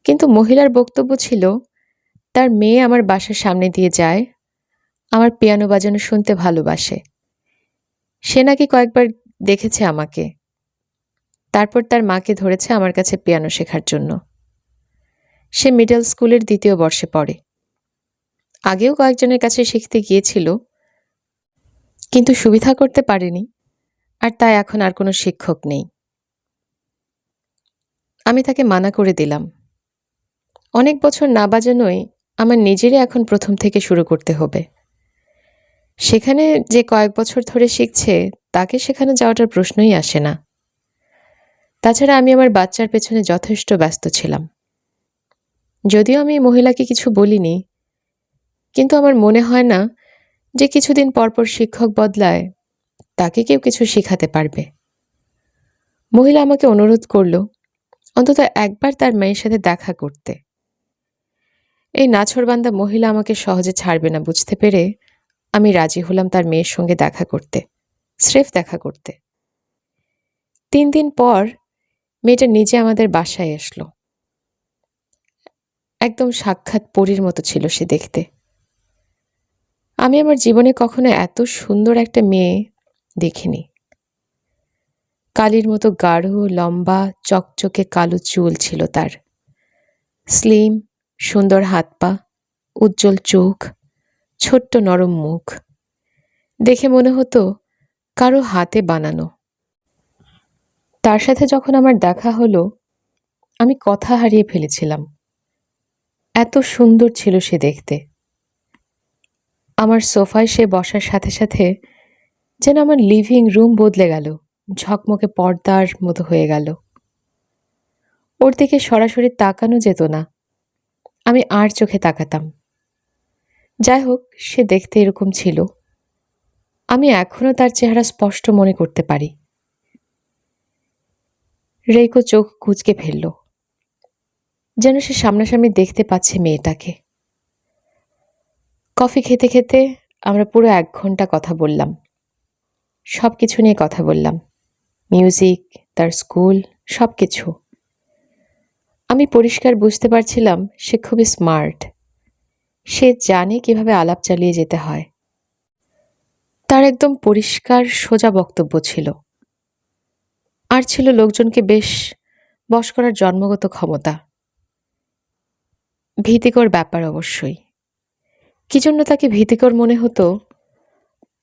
Speaker 1: কিন্তু মহিলার বক্তব্য ছিল তার মেয়ে আমার বাসার সামনে দিয়ে যায়, আমার পিয়ানো বাজানো শুনতে ভালোবাসে। সে নাকি কয়েকবার দেখেছে আমাকে। তারপর তার মাকে ধরেছে আমার কাছে পিয়ানো শেখার জন্য। সে মিডল স্কুলের ২য় বর্ষে পড়ে। আগেও কয়েকজনের কাছে শিখতে গিয়েছিল, কিন্তু সুবিধা করতে পারেনি, আর তাই এখন আর কোনো শিক্ষক নেই। আমি তাকে মানা করে দিলাম। অনেক বছর না বাজানোই আমার নিজেরই এখন প্রথম থেকে শুরু করতে হবে। সেখানে যে কয়েক বছর ধরে শিখছে তাকে সেখানে যাওয়াটার প্রশ্নই আসে না। তাছাড়া আমি আমার বাচ্চার পেছনে যথেষ্ট ব্যস্ত ছিলাম। যদিও আমি মহিলাকে কিছু বলিনি, কিন্তু আমার মনে হয় না যে কিছুদিন পরপর শিক্ষক বদলায় তাকে কেউ কিছু শেখাতে পারবে। মহিলা আমাকে অনুরোধ করল অন্তত একবার তার মেয়ের সাথে দেখা করতে। এই নাছোড়বান্দা মহিলা আমাকে সহজে ছাড়বে না বুঝতে পেরে আমি রাজি হলাম তার মেয়ের সঙ্গে দেখা করতে, স্রেফ দেখা করতে। ৩ দিন পর মেয়েটা নিজে আমাদের বাসায় আসলো। একদম সাক্ষাৎ পরীর মতো ছিল সে দেখতে। আমি আমার জীবনে কখনো এত সুন্দর একটা মেয়ে দেখিনি। কালির মতো গাঢ় লম্বা চকচকে কালো চুল ছিল তার, স্লিম সুন্দর হাত পা, উজ্জ্বল চোখ, ছোট্ট নরম মুখ। দেখে মনে হতো কারো হাতে বানানো। তার সাথে যখন আমার দেখা হলো, আমি কথা হারিয়ে ফেলেছিলাম। এত সুন্দর ছিল সে দেখতে। আমার সোফায় সে বসার সাথে সাথে যেন আমার লিভিং রুম বদলে গেল, ঝকমকে পর্দার মতো হয়ে গেল। ওর দিকে সরাসরি তাকানো যেত না, আমি আর চোখে তাকাতাম। যাই হোক, সে দেখতে এরকম ছিল। আমি এখনো তার চেহারা স্পষ্ট মনে করতে পারি। রেইকো চোখ কুঁচকে ফেলল, যেন সে সামনাসামনি দেখতে পাচ্ছে মেয়েটাকে। কফি খেতে খেতে আমরা পুরো 1 ঘন্টা কথা বললাম। সব কিছু নিয়ে কথা বললাম, মিউজিক, তার স্কুল, সব কিছু। আমি পরিষ্কার বুঝতে পারছিলাম সে খুবই স্মার্ট। সে জানে কিভাবে আলাপ চালিয়ে যেতে হয়। তার একদম পরিষ্কার সোজা বক্তব্য ছিল, আর ছিল লোকজনকে বেশ বশ করার জন্মগত ক্ষমতা। ভীতিকর ব্যাপার অবশ্যই। কি জন্য তাকে ভীতিকর মনে হতো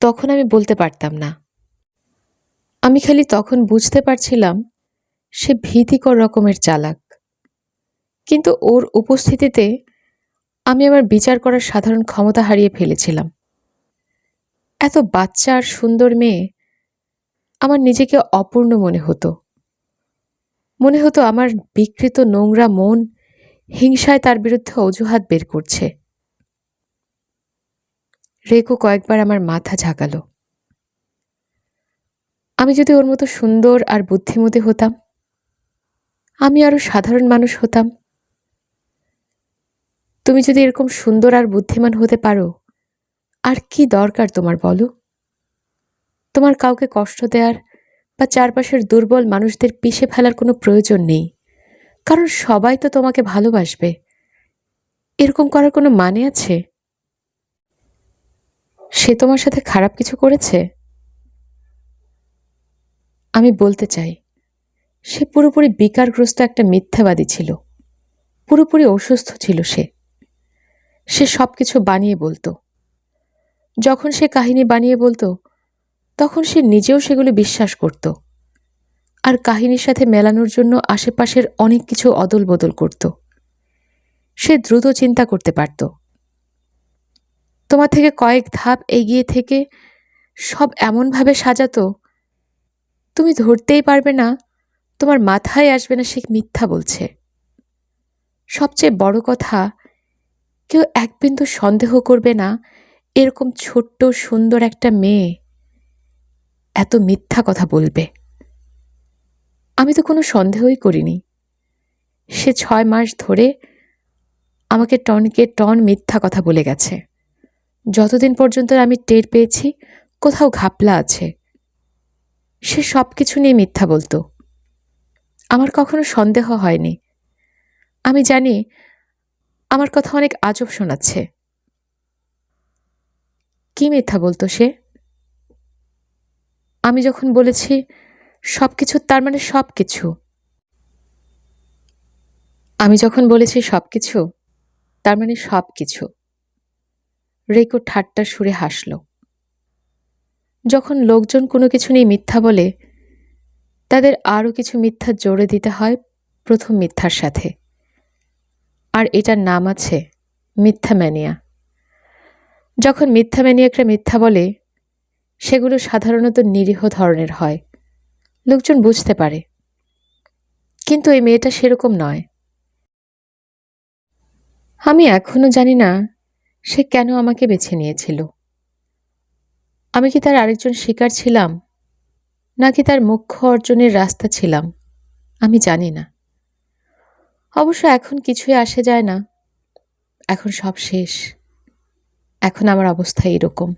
Speaker 1: তখন আমি বলতে পারতাম না। আমি খালি তখন বুঝতে পারছিলাম সে ভীতিকর রকমের চালাক। কিন্তু ওর উপস্থিতিতে আমি আমার বিচার করার সাধারণ ক্ষমতা হারিয়ে ফেলেছিলাম। এত বাচ্চা আর সুন্দর মেয়ে, আমার নিজেকে অপূর্ণ মনে হতো। মনে হতো আমার বিকৃত নোংরা মন হিংসায় তার বিরুদ্ধে অজুহাত বের করছে। রেকো কয়েকবার আমার মাথা ঝাঁকালো। আমি যদি ওর মতো সুন্দর আর বুদ্ধিমতী হতাম, আমি আরো সাধারণ মানুষ হতাম। তুমি যদি এরকম সুন্দর আর বুদ্ধিমান হতে পারো, আর কি দরকার তোমার বলো? তোমার কাউকে কষ্ট দেওয়ার বা চারপাশের দুর্বল মানুষদের পিষে ফেলার কোনো প্রয়োজন নেই, কারণ সবাই তো তোমাকে ভালোবাসবে। এরকম করার কোনো মানে আছে? সে তোমার সাথে খারাপ কিছু করেছে? আমি বলতে চাই, সে পুরোপুরি বিকারগ্রস্ত একটা মিথ্যাবাদী ছিল। পুরোপুরি অসুস্থ ছিল সে। সে সবকিছু বানিয়ে বলতো। যখন সে কাহিনী বানিয়ে বলতো, তখন সে নিজেও সেগুলো বিশ্বাস করত, আর কাহিনীর সাথে মেলানোর জন্য আশেপাশের অনেক কিছু অদল বদল করত। সে দ্রুত চিন্তা করতে পারত। তোমার থেকে কয়েক ধাপ এগিয়ে থেকে সব এমনভাবে সাজাতো, তুমি ধরতেই পারবে না, তোমার মাথায় আসবে না সে মিথ্যা বলছে। সবচেয়ে বড় কথা, কেউ এক বিন্দু সন্দেহ করবে না এরকম ছোট্ট সুন্দর একটা মেয়ে এত মিথ্যা কথা বলবে। আমি তো কোনো সন্দেহই করিনি। সে 6 মাস ধরে আমাকে টনকে টন মিথ্যা কথা বলে গেছে। যতদিন পর্যন্ত আমি টের পেয়েছি কোথাও ঘাপলা আছে, সে সবকিছু নিয়ে মিথ্যা বলতো। আমার কখনো সন্দেহ হয়নি। আমি জানি আমার কথা অনেক আজব শোনাচ্ছে। কি মিথ্যা বলতো সে? আমি যখন বলেছি সবকিছু, তার মানে সবকিছু। আমি যখন বলেছি সবকিছু, তার মানে সবকিছু। রেকো ঠাট্টা সুরে হাসল। যখন লোকজন কোনো কিছু নিয়ে মিথ্যা বলে, তাদের আরও কিছু মিথ্যা জোড়ে দিতে হয় প্রথম মিথ্যার সাথে, আর এটার নাম আছে মিথ্যা ম্যানিয়া। যখন মিথ্যা ম্যানিয়াকরা মিথ্যা বলে, সেগুলো সাধারণত নিরীহ ধরনের হয়, লোকজন বুঝতে পারে। কিন্তু এই মেয়েটা সেরকম নয়। আমি এখনো জানি না সে কেন আমাকে বেছে নিয়েছিল। আমি কি তার আরেকজন শিকার ছিলাম, নাকি তার মুখ্য অর্জনের রাস্তা ছিলাম? আমি জানি না। অবশ্য এখন কিছুই আসে যায় না। এখন সব শেষ। এখন আমার অবস্থা এরকম।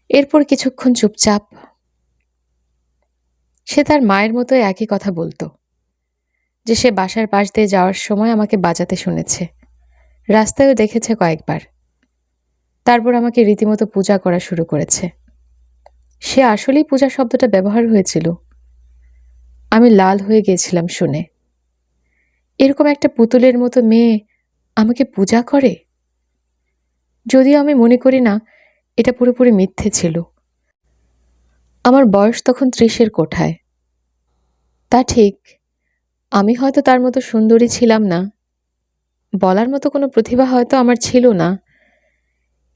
Speaker 1: এরপর কিছুক্ষণ চুপচাপ। সে তার মায়ের মতো একই কথা বলতো, যে সে বাসার পাশ দিয়ে যাওয়ার সময় আমাকে বাজাতে শুনেছে, রাস্তায়ও দেখেছে কয়েকবার। তারপর আমাকে রীতিমতো পূজা করা শুরু করেছে। সে আসলেই পূজা শব্দটা ব্যবহার হয়েছিল। আমি লাল হয়ে গেছিলাম শুনে। এরকম একটা পুতুলের মতো মেয়ে আমাকে পূজা করে? যদিও আমি মনে করি না এটা পুরোপুরি মিথ্যে ছিল। আমার বয়স তখন ৩০-এর কোঠায়। তা ঠিক, আমি হয়তো তার মতো সুন্দরী ছিলাম না, বলার মতো কোনো প্রতিভা হয়তো আমার ছিল না,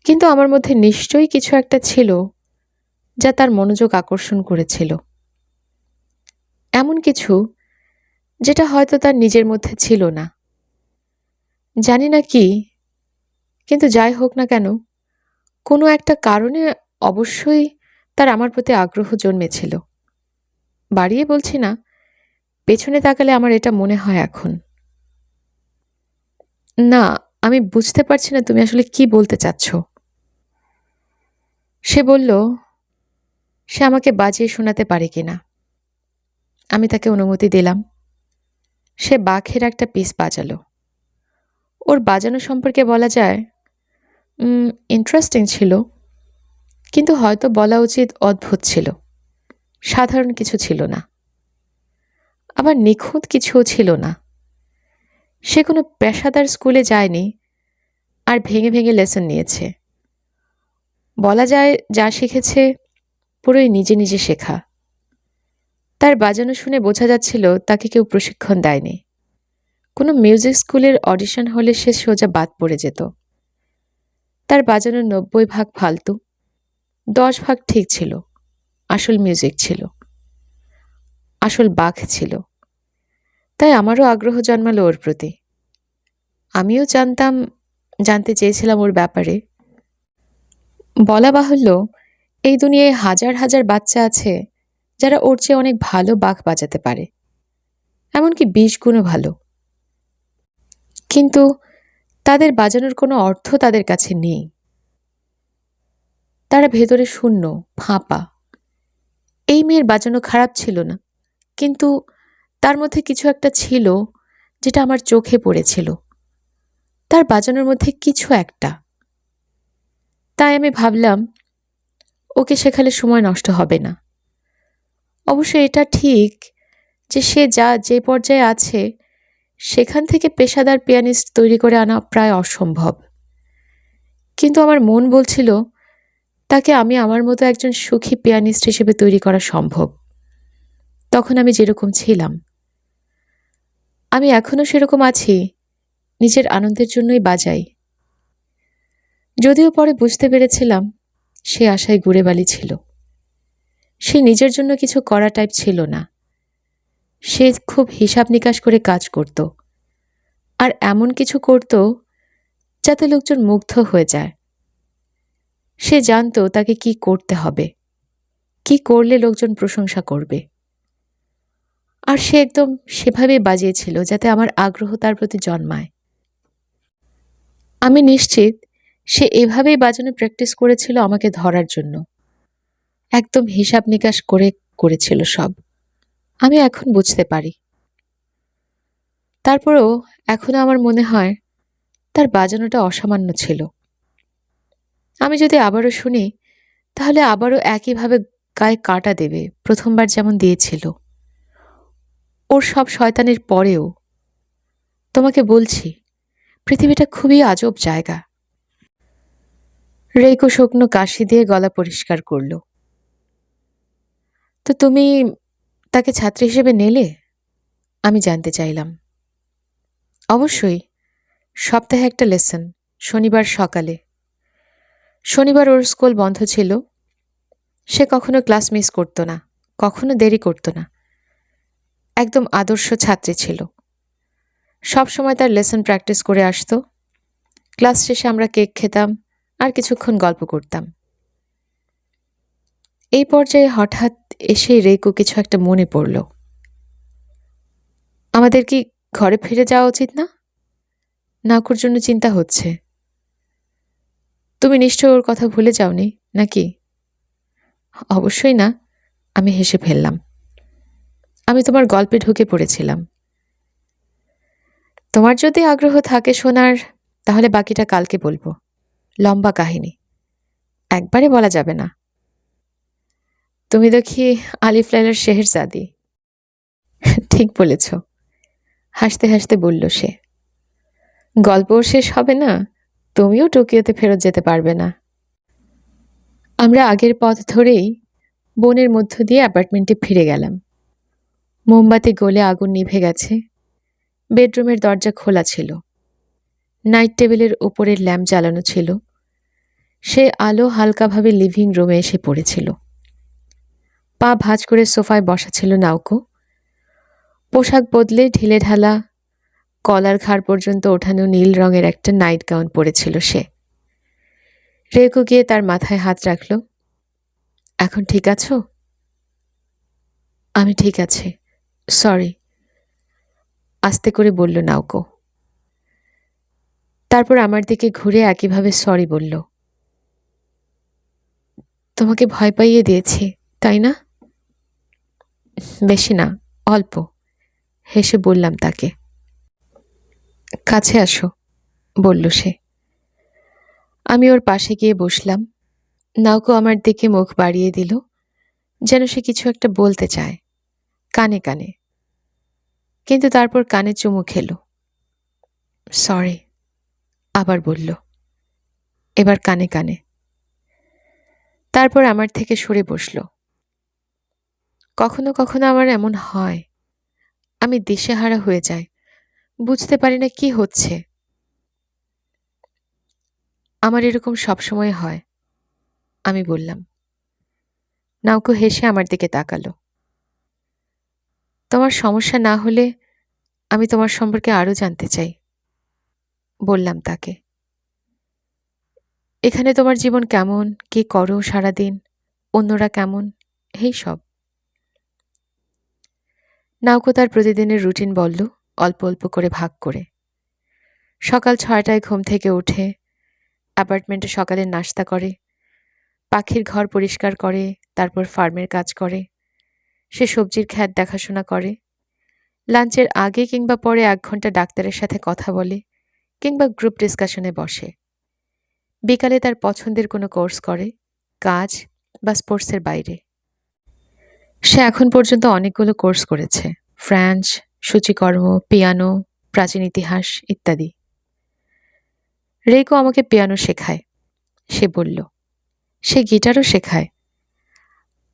Speaker 1: কিন্তু আমার মধ্যে নিশ্চয়ই কিছু একটা ছিল যা তার মনোযোগ আকর্ষণ করেছিল। এমন কিছু যেটা হয়তো তার নিজের মধ্যে ছিল না। জানি না কি, কিন্তু যাই হোক না কেন, কোনো একটা কারণে অবশ্যই তার আমার প্রতি আগ্রহ জন্মেছিল। বাড়িয়ে বলছি না, পেছনে তাকালে আমার এটা মনে হয় এখন। না, আমি বুঝতে পারছি না তুমি আসলে কি বলতে চাচ্ছ। সে বলল সে আমাকে বাজিয়ে শোনাতে পারে কিনা। আমি তাকে অনুমতি দিলাম। সে বাখের একটা পিস বাজালো। ওর বাজানো সম্পর্কে বলা যায় ইন্টারেস্টিং ছিল, কিন্তু হয়তো বলা উচিত অদ্ভুত ছিল। সাধারণ কিছু ছিল না, আবার নিখুঁত কিছুও ছিল না। সে কোনো পেশাদার স্কুলে যায়নি আর ভেঙে ভেঙে লেসন নিয়েছে। বলা যায় যা শিখেছে পুরোই নিজে নিজে শেখা। তার বাজানো শুনে বোঝা যাচ্ছিল তাকে কেউ প্রশিক্ষণ দেয়নি। কোনো মিউজিক স্কুলের অডিশন হলে সে সোজা বাদ পড়ে যেত। তার বাজানো ৯০ ভাগ ফালতু, ১০ ভাগ ঠিক ছিল। আসল মিউজিক ছিল, আসল বাঁক ছিল। তাই আমারও আগ্রহ জন্মালো ওর প্রতি। আমিও জানতে চেয়েছিলাম ওর ব্যাপারে। বলা বাহুল্য, এই দুনিয়ায় হাজার হাজার বাচ্চা আছে যারা ওর চেয়ে অনেক ভালো বাঁক বাজাতে পারে, এমনকি ২০ গুণও ভালো। কিন্তু তাদের বাজানোর কোনো অর্থ তাদের কাছে নেই। তারা ভেতরে শূন্য, ফাঁপা। এই মেয়ের বাজানো খারাপ ছিল না, কিন্তু তার মধ্যে কিছু একটা ছিল যেটা আমার চোখে পড়েছিল। তার বাজানোর মধ্যে কিছু একটা। তাই আমি ভাবলাম ওকে শেখালে সময় নষ্ট হবে না। অবশ্য এটা ঠিক যে সে যে পর্যায়ে আছে সেখান থেকে পেশাদার পিয়ানিস্ট তৈরি করে আনা প্রায় অসম্ভব। কিন্তু আমার মন বলছিল তাকে আমি আমার মতো একজন সুখী পিয়ানিস্ট হিসেবে তৈরি করা সম্ভব। তখন আমি যেরকম ছিলাম, আমি এখনো সেরকম আছি, নিজের আনন্দের জন্যই বাজাই। যদিও পরে বুঝতে পেরেছিলাম সে আশায় গুড়ে বালি ছিল। সে নিজের জন্য কিছু করা টাইপ ছিল না। সে খুব হিসাব নিকাশ করে কাজ করত, আর এমন কিছু করত যাতে লোকজন মুগ্ধ হয়ে যায়। সে জানতো তাকে কি করতে হবে, কি করলে লোকজন প্রশংসা করবে। আর সে একদম সেভাবেই বাজিয়েছিল যাতে আমার আগ্রহ তার প্রতি জন্মায়। আমি নিশ্চিত সে এভাবেই বাজানো প্র্যাকটিস করেছিল আমাকে ধরার জন্য। একদম হিসাব নিকাশ করে করেছিল সব। আমি এখন বুঝতে পারি। তারপরেও এখনো আমার মনে হয় তার বাজানোটা অসামান্য ছিল। আমি যদি আবারও শুনি তাহলে আবারও একইভাবে গায়ে কাঁটা দেবে, প্রথমবার যেমন দিয়েছিল। ওর সব শয়তানির পরেও তোমাকে বলছি, পৃথিবীটা খুবই আজব জায়গা। রেইকো শুকনো কাশি দিয়ে গলা পরিষ্কার করল। তো তুমি তাকে ছাত্রী হিসেবে নিলে? আমি জানতে চাইলাম। অবশ্যই, সপ্তাহে একটা লেসন, শনিবার সকালে। শনিবার ওর স্কুল বন্ধ ছিল। সে কখনো ক্লাস মিস করত না, কখনো দেরি করত না। একদম আদর্শ ছাত্রী ছিল। সব সময় তার লেসন প্র্যাকটিস করে আসতো। ক্লাস শেষে আমরা কেক খেতাম আর কিছুক্ষণ গল্প করতাম। এই পর্যায়ে হঠাৎ এসেই রেইকো কিছু একটা মনে পড়ল। আমাদের কি ঘরে ফিরে যাওয়া উচিত না? নাকুর জন্য চিন্তা হচ্ছে। তুমি নিশ্চয় ওর কথা ভুলে যাওনি নাকি? অবশ্যই না, আমি হেসে ফেললাম। আমি তোমার গল্পে ঢুকে পড়েছিলাম। তোমার যদি আগ্রহ থাকে শোনার, তাহলে বাকিটা কালকে বলবো। লম্বা কাহিনী, একবারে বলা যাবে না। তুমি দেখি আলিফ লায়লার শেহরজাদি। ঠিক বলেছ, হাসতে হাসতে বলল সে। গল্পও শেষ হবে না, তুমিও টোকিওতে ফেরত যেতে পারবে না। আমরা আগের পথ ধরেই বনের মধ্য দিয়ে অ্যাপার্টমেন্টে ফিরে গেলাম। মোমবাতি গলে আগুন নিভে গেছে। বেডরুমের দরজা খোলা ছিল। নাইট টেবিলের উপরের ল্যাম্প জ্বালানো ছিল। সে আলো হালকাভাবে লিভিং রুমে এসে পড়েছিল। পা ভাঁজ করে সোফায় বসা ছিল নাউকো। পোশাক বদলে ঢিলে ঢালা, কলার ঘাড় পর্যন্ত ওঠানো নীল রঙের একটা নাইট গাউন পরেছিল সে। রেকো গিয়ে তার মাথায় হাত রাখল। এখন ঠিক আছো? আমি ঠিক আছি, সরি, আস্তে করে বলল নাউকো। তারপর আমার দিকে ঘুরে একইভাবে সরি বলল। তোমাকে ভয় পাইয়ে দিয়েছি, তাই না? বেশি না, অল্প, হেসে বললাম তাকে। কাছে আসো, বলল সে। আমি ওর পাশে গিয়ে বসলাম। নাউকো আমার দিকে মুখ বাড়িয়ে দিল, যেন সে কিছু একটা বলতে চায়, কানে কানে। কিন্তু তারপর কানে চুমু খেলো। সরি, আবার বলল, এবার কানে কানে। তারপর আমার থেকে সরে বসল। কখনো কখনো আমার এমন হয়, আমি দিশেহারা হয়ে যাই, বুঝতে পারি না কি হচ্ছে। আমার এরকম সবসময় হয়, আমি বললাম। নাউকো হেসে আমার দিকে তাকালো। তোমার সমস্যা না হলে আমি তোমার সম্পর্কে আরো জানতে চাই, বললাম তাকে। এখানে তোমার জীবন কেমন, কি করো সারাদিন, অন্যরা কেমন, এই সব। নাউকো তার প্রতিদিনের রুটিন বলল, অল্প অল্প করে ভাগ করে। সকাল 6টায় ঘুম থেকে উঠে অ্যাপার্টমেন্টে সকালের নাস্তা করে, পাখির ঘর পরিষ্কার করে, তারপর ফার্মের কাজ করে। সে সবজির ক্ষেত দেখাশোনা করে। লাঞ্চের আগে কিংবা পরে 1 ঘন্টা ডাক্তারের সাথে কথা বলে কিংবা গ্রুপ ডিসকাশনে বসে। বিকালে তার পছন্দের কোনো কোর্স করে, কাজ বা স্পোর্টসের বাইরে। সে এখন পর্যন্ত অনেকগুলো কোর্স করেছে, ফ্রেঞ্চ, সূচিকর্ম, পিয়ানো, প্রাচীন ইতিহাস ইত্যাদি। রেইকো আমাকে পিয়ানো শেখায়, সে বলল। সে গিটারও শেখায়।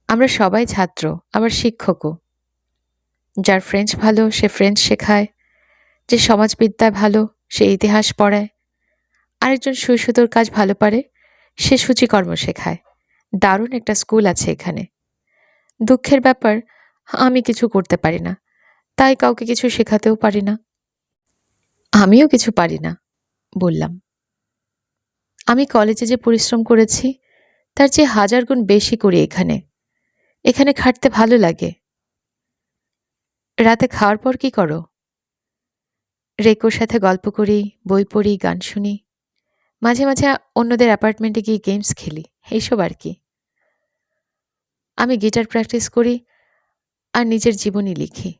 Speaker 1: আমরা সবাই ছাত্র, আবার শিক্ষকও। যার ফ্রেঞ্চ ভালো সে ফ্রেঞ্চ শেখায়, যে সমাজবিদ্যায় ভালো সে ইতিহাস পড়ায়, আরেকজন সুই সুতোর কাজ ভালো পারে সে সূচিকর্ম শেখায়। দারুণ একটা স্কুল আছে এখানে। দুঃখের ব্যাপার, আমি কিছু করতে পারি না, তাই কাউকে কিছু শেখাতেও পারি না। আমিও কিছু পারি না, বললাম। আমি কলেজে যে পরিশ্রম করেছি তার চেয়ে 1000 গুণ বেশি করি এখানে। এখানে খাটতে ভালো লাগে। রাতে খাওয়ার পর কি করো? রেকোর সাথে গল্প করি, বই পড়ি, গান শুনি। মাঝে মাঝে অন্যদের অ্যাপার্টমেন্টে গিয়ে গেমস খেলি, এইসব আর কি। আমি গিটার প্র্যাকটিস করি আর নিজের জীবনী লিখি,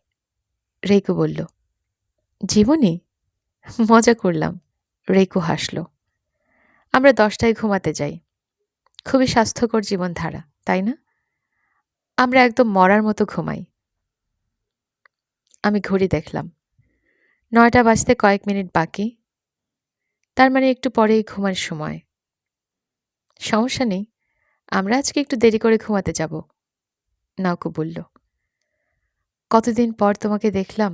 Speaker 1: রেকো বলল। জীবনী? মজা করলাম, রেকো হাসল। আমরা 10টায় ঘুমাতে যাই। খুবই স্বাস্থ্যকর জীবনধারা, তাই না? আমরা একদম মরার মতো ঘুমাই। আমি ঘড়ি দেখলাম, 9টা বাজতে কয়েক মিনিট বাকি। তার মানে একটু পরেই ঘুমার সময়। সমস্যা নেই, আমরা আজকে একটু দেরি করে ঘুমাতে যাব, নাউকো বলল। কতদিন পর তোমাকে দেখলাম,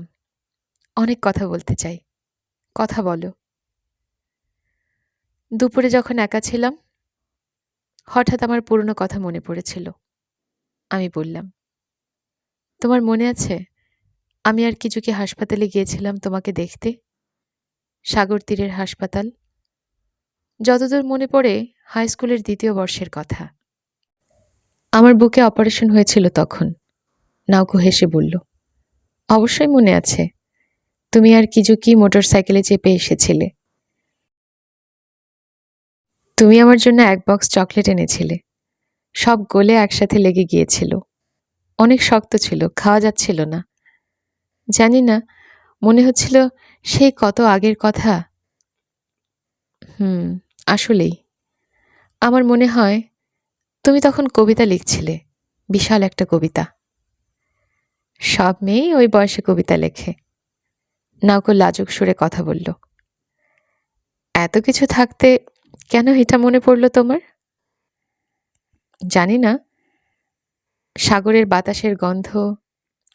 Speaker 1: অনেক কথা বলতে চাই, কথা বলো। দুপুরে যখন একা ছিলাম হঠাৎ আমার পুরনো কথা মনে পড়েছিল। আমি বললাম, তোমার মনে আছে আমি আর কিজুকি হাসপাতালে গিয়েছিলাম তোমাকে দেখতে? সাগর তীরের হাসপাতাল। যতদূর মনে পড়ে হাই স্কুলের 2য় বর্ষের কথা। আমার বুকে অপারেশন হয়েছিল তখন, নাউকো হেসে বলল। অবশ্যই মনে আছে, তুমি আর কিজুকি মোটরসাইকেলে চেপে এসেছিলে। তুমি আমার জন্য 1 বক্স চকলেট এনেছিলে। সব গলে একসাথে লেগে গিয়েছিল। অনেক শক্ত ছিল, খাওয়া যাচ্ছিল না। জানি না, মনে হচ্ছিল সেই কত আগের কথা। আসলেই। আমার মনে হয় তুমি তখন কবিতা লিখছিলে, বিশাল একটা কবিতা। সব মেয়েই ওই বয়সে কবিতা লেখে। নাওকো লাজুক সুরে কথা বলল। এত কিছু থাকতে কেন এটা মনে পড়ল তোমার? জানি না, সাগরের বাতাসের গন্ধ,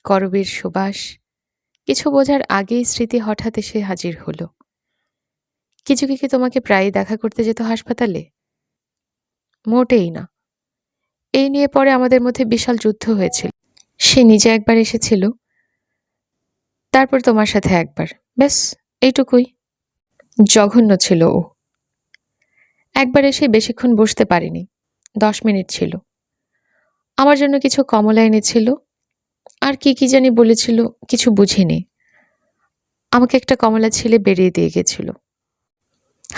Speaker 1: করবীর সুবাস, কিছু বোঝার আগেই স্মৃতি হঠাৎ এসে হাজির হলো। কিছুকি কি তোমাকে প্রায়ই দেখা করতে যেত হাসপাতালে? মোটেই না। এই নিয়ে পরে আমাদের মধ্যে বিশাল যুদ্ধ হয়েছিল। সে নিজে একবার এসেছিল, তারপর তোমার সাথে একবার, ব্যাস এইটুকুই। জঘন্য ছিল ও। একবার এসে বেশিক্ষণ বসতে পারিনি, 10 মিনিট ছিল। আমার জন্য কিছু কমলা এনেছিল, আর কি কি জানি বলেছিল, কিছু বুঝিনি। আমাকে একটা কমলা ছিলে বেরিয়ে দিয়ে গেছিল।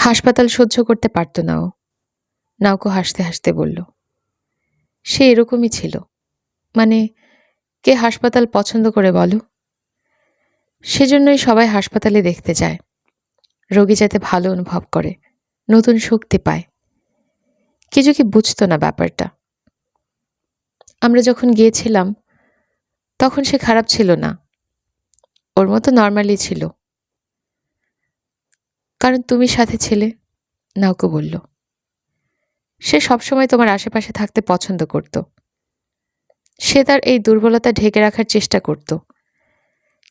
Speaker 1: হাসপাতাল সহ্য করতে পারত না ও। নাওকো হাসতে হাসতে বলল, সে এরকমই ছিল। মানে, কে হাসপাতাল পছন্দ করে বলো? সেজন্যই সবাই হাসপাতালে দেখতে যায়, রোগী যাতে ভালো অনুভব করে, নতুন শক্তি পায়। কিছু কি বুঝতো না ব্যাপারটা। আমরা যখন গিয়েছিলাম তখন সে খারাপ ছিল না, ওর মতো নর্মালি ছিল। কারণ তুমি সাথে ছিলে, নাওকো বলল। সে সবসময় তোমার আশেপাশে থাকতে পছন্দ করত। সে তার এই দুর্বলতা ঢেকে রাখার চেষ্টা করত।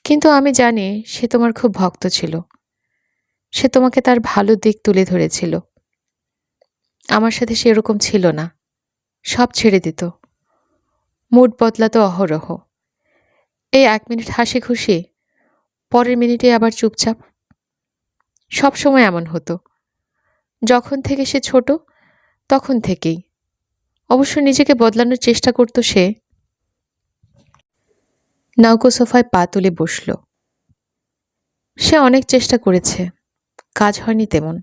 Speaker 1: কিন্তু আমি জানি সে তোমার খুব ভক্ত ছিল। সে তোমাকে তার ভালো দিক তুলে ধরেছিল। আমার সাথে সে এরকম ছিল না, সব ছেড়ে দিত, মুড বদলাতো অহরহ। এই 1 মিনিট হাসি খুশি, পরের মিনিটে আবার চুপচাপ। সব সময় এমন হতো। যখন থেকে সে ছোট তখন থেকেই। অবশ্য নিজেকে বদলানোর চেষ্টা করত সে। নাওকো সোফায় পা তুলে বসল। সে অনেক চেষ্টা করেছে, কাজ হয়নি তেমন।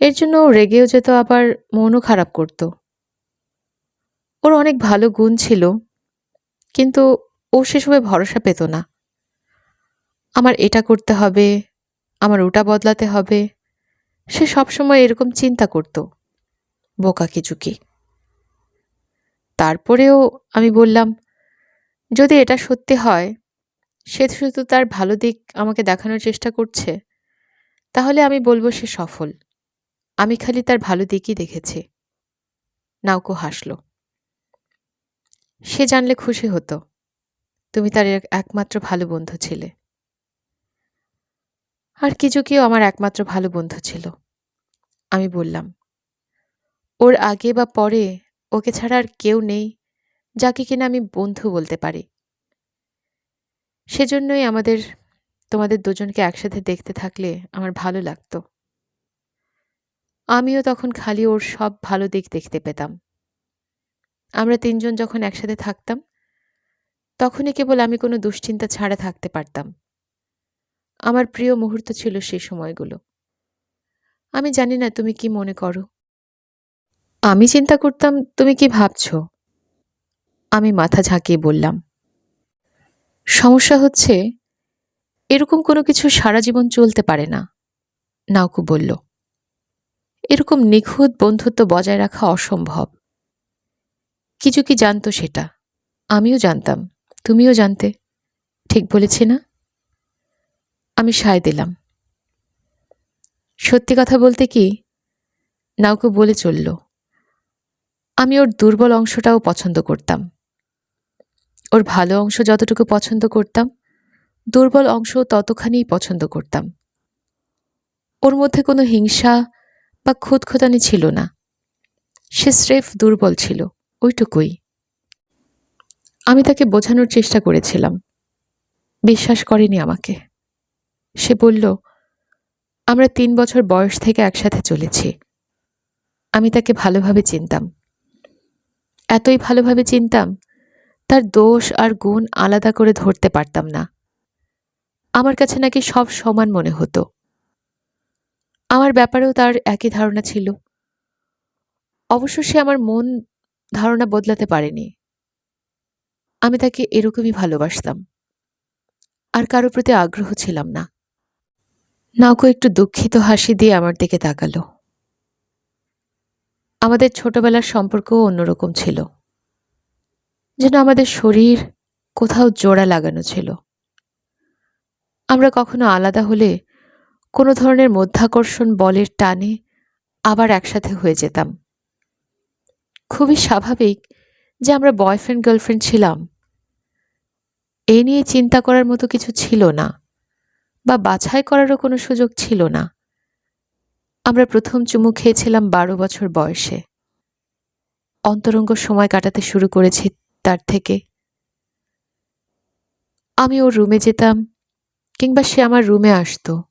Speaker 1: এর জন্য ও রেগেও যেত, আবার মনও খারাপ করত। ওর অনেক ভালো গুণ ছিল, কিন্তু ও সেসবে ভরসা পেত না। আমার এটা করতে হবে, আমার ওটা বদলাতে হবে, সে সবসময় এরকম চিন্তা করত। বোকা কিছুকি। তারপরেও আমি বললাম, যদি এটা সত্যি হয় সে শুধু তার ভালো দিক আমাকে দেখানোর চেষ্টা করছে, তাহলে আমি বলবো সে সফল। আমি খালি তার ভালো দিকই দেখেছি। নাওকো হাসল। সে জানলে খুশি হতো। তুমি তার একমাত্র ভালো বন্ধু ছিলে। আর কিছুকিও আমার একমাত্র ভালো বন্ধু ছিল। আমি বললাম, ওর আগে বা পরে ওকে ছাড়া আর কেউ নেই যাকে কিনা আমি বন্ধু বলতে পারি। সেজন্যই তোমাদের দুজনকে একসাথে দেখতে থাকলে আমার ভালো লাগতো। আমিও তখন খালি ওর সব ভালো দিক দেখতে পেতাম। আমরা তিনজন যখন একসাথে থাকতাম তখনই কেবল আমি কোনো দুশ্চিন্তা ছাড়া থাকতে পারতাম। আমার প্রিয় মুহূর্ত ছিল সেই সময়গুলো। আমি জানি না তুমি কি মনে করো। আমি চিন্তা করতাম তুমি কি ভাবছো। আমি মাথা ঝাঁকিয়ে বললাম, সমস্যা হচ্ছে এরকম কোনো কিছু সারা জীবন চলতে পারে না। নাওকো বলল, এরকম নিখুঁত বন্ধুত্ব বজায় রাখা অসম্ভব। কিছু কি জানতো সেটা, আমিও জানতাম, তুমিও জানতে। ঠিক বলেছি না? আমি সায় দিলাম। সত্যি কথা বলতে কি, নাওকো বলে চলল, আমি ওর দুর্বল অংশটাও পছন্দ করতাম। ওর ভালো অংশ যতটুকু পছন্দ করতাম, দুর্বল অংশও ততখানিই পছন্দ করতাম। ওর মধ্যে কোনো হিংসা বা খুঁতখুঁতানি ছিল না। সে স্রেফ দুর্বল ছিল, ওইটুকুই। আমি তাকে বোঝানোর চেষ্টা করেছিলাম, বিশ্বাস করেনি আমাকে। সে বলল, আমরা 3 বছর বয়স থেকে একসাথে চলেছি। আমি তাকে ভালোভাবে চিনতাম, এতই ভালোভাবে চিনতাম তার দোষ আর গুণ আলাদা করে ধরতে পারতাম না। আমার কাছে নাকি সব সমান মনে হতো। আমার ব্যাপারেও তার একই ধারণা ছিল। অবশ্য সে আমার মন ধারণা বদলাতে পারেনি। আমি তাকে এরকমই ভালোবাসতাম, আর কারো প্রতি আগ্রহ ছিলাম না। নাওকো একটু দুঃখিত হাসি দিয়ে আমার দিকে তাকালো। আমাদের ছোটবেলার সম্পর্কও অন্যরকম ছিল। যেন আমাদের শরীর কোথাও জোড়া লাগানো ছিল। আমরা কখনো আলাদা হলে কোনো ধরনের মধ্যাকর্ষণ বলের টানে আবার একসাথে হয়ে যেতাম। খুবই স্বাভাবিক যে আমরা বয়ফ্রেন্ড গার্লফ্রেন্ড ছিলাম। এ নিয়ে চিন্তা করার মতো কিছু ছিল না, বা বাছাই করারও কোনো সুযোগ ছিল না। আমরা প্রথম চুমু খেয়েছিলাম 12 বছর বয়সে। অন্তরঙ্গ সময় কাটাতে শুরু করেছি তার থেকে। আমি ওর রুমে যেতাম, কিংবা সে আমার রুমে আসতো।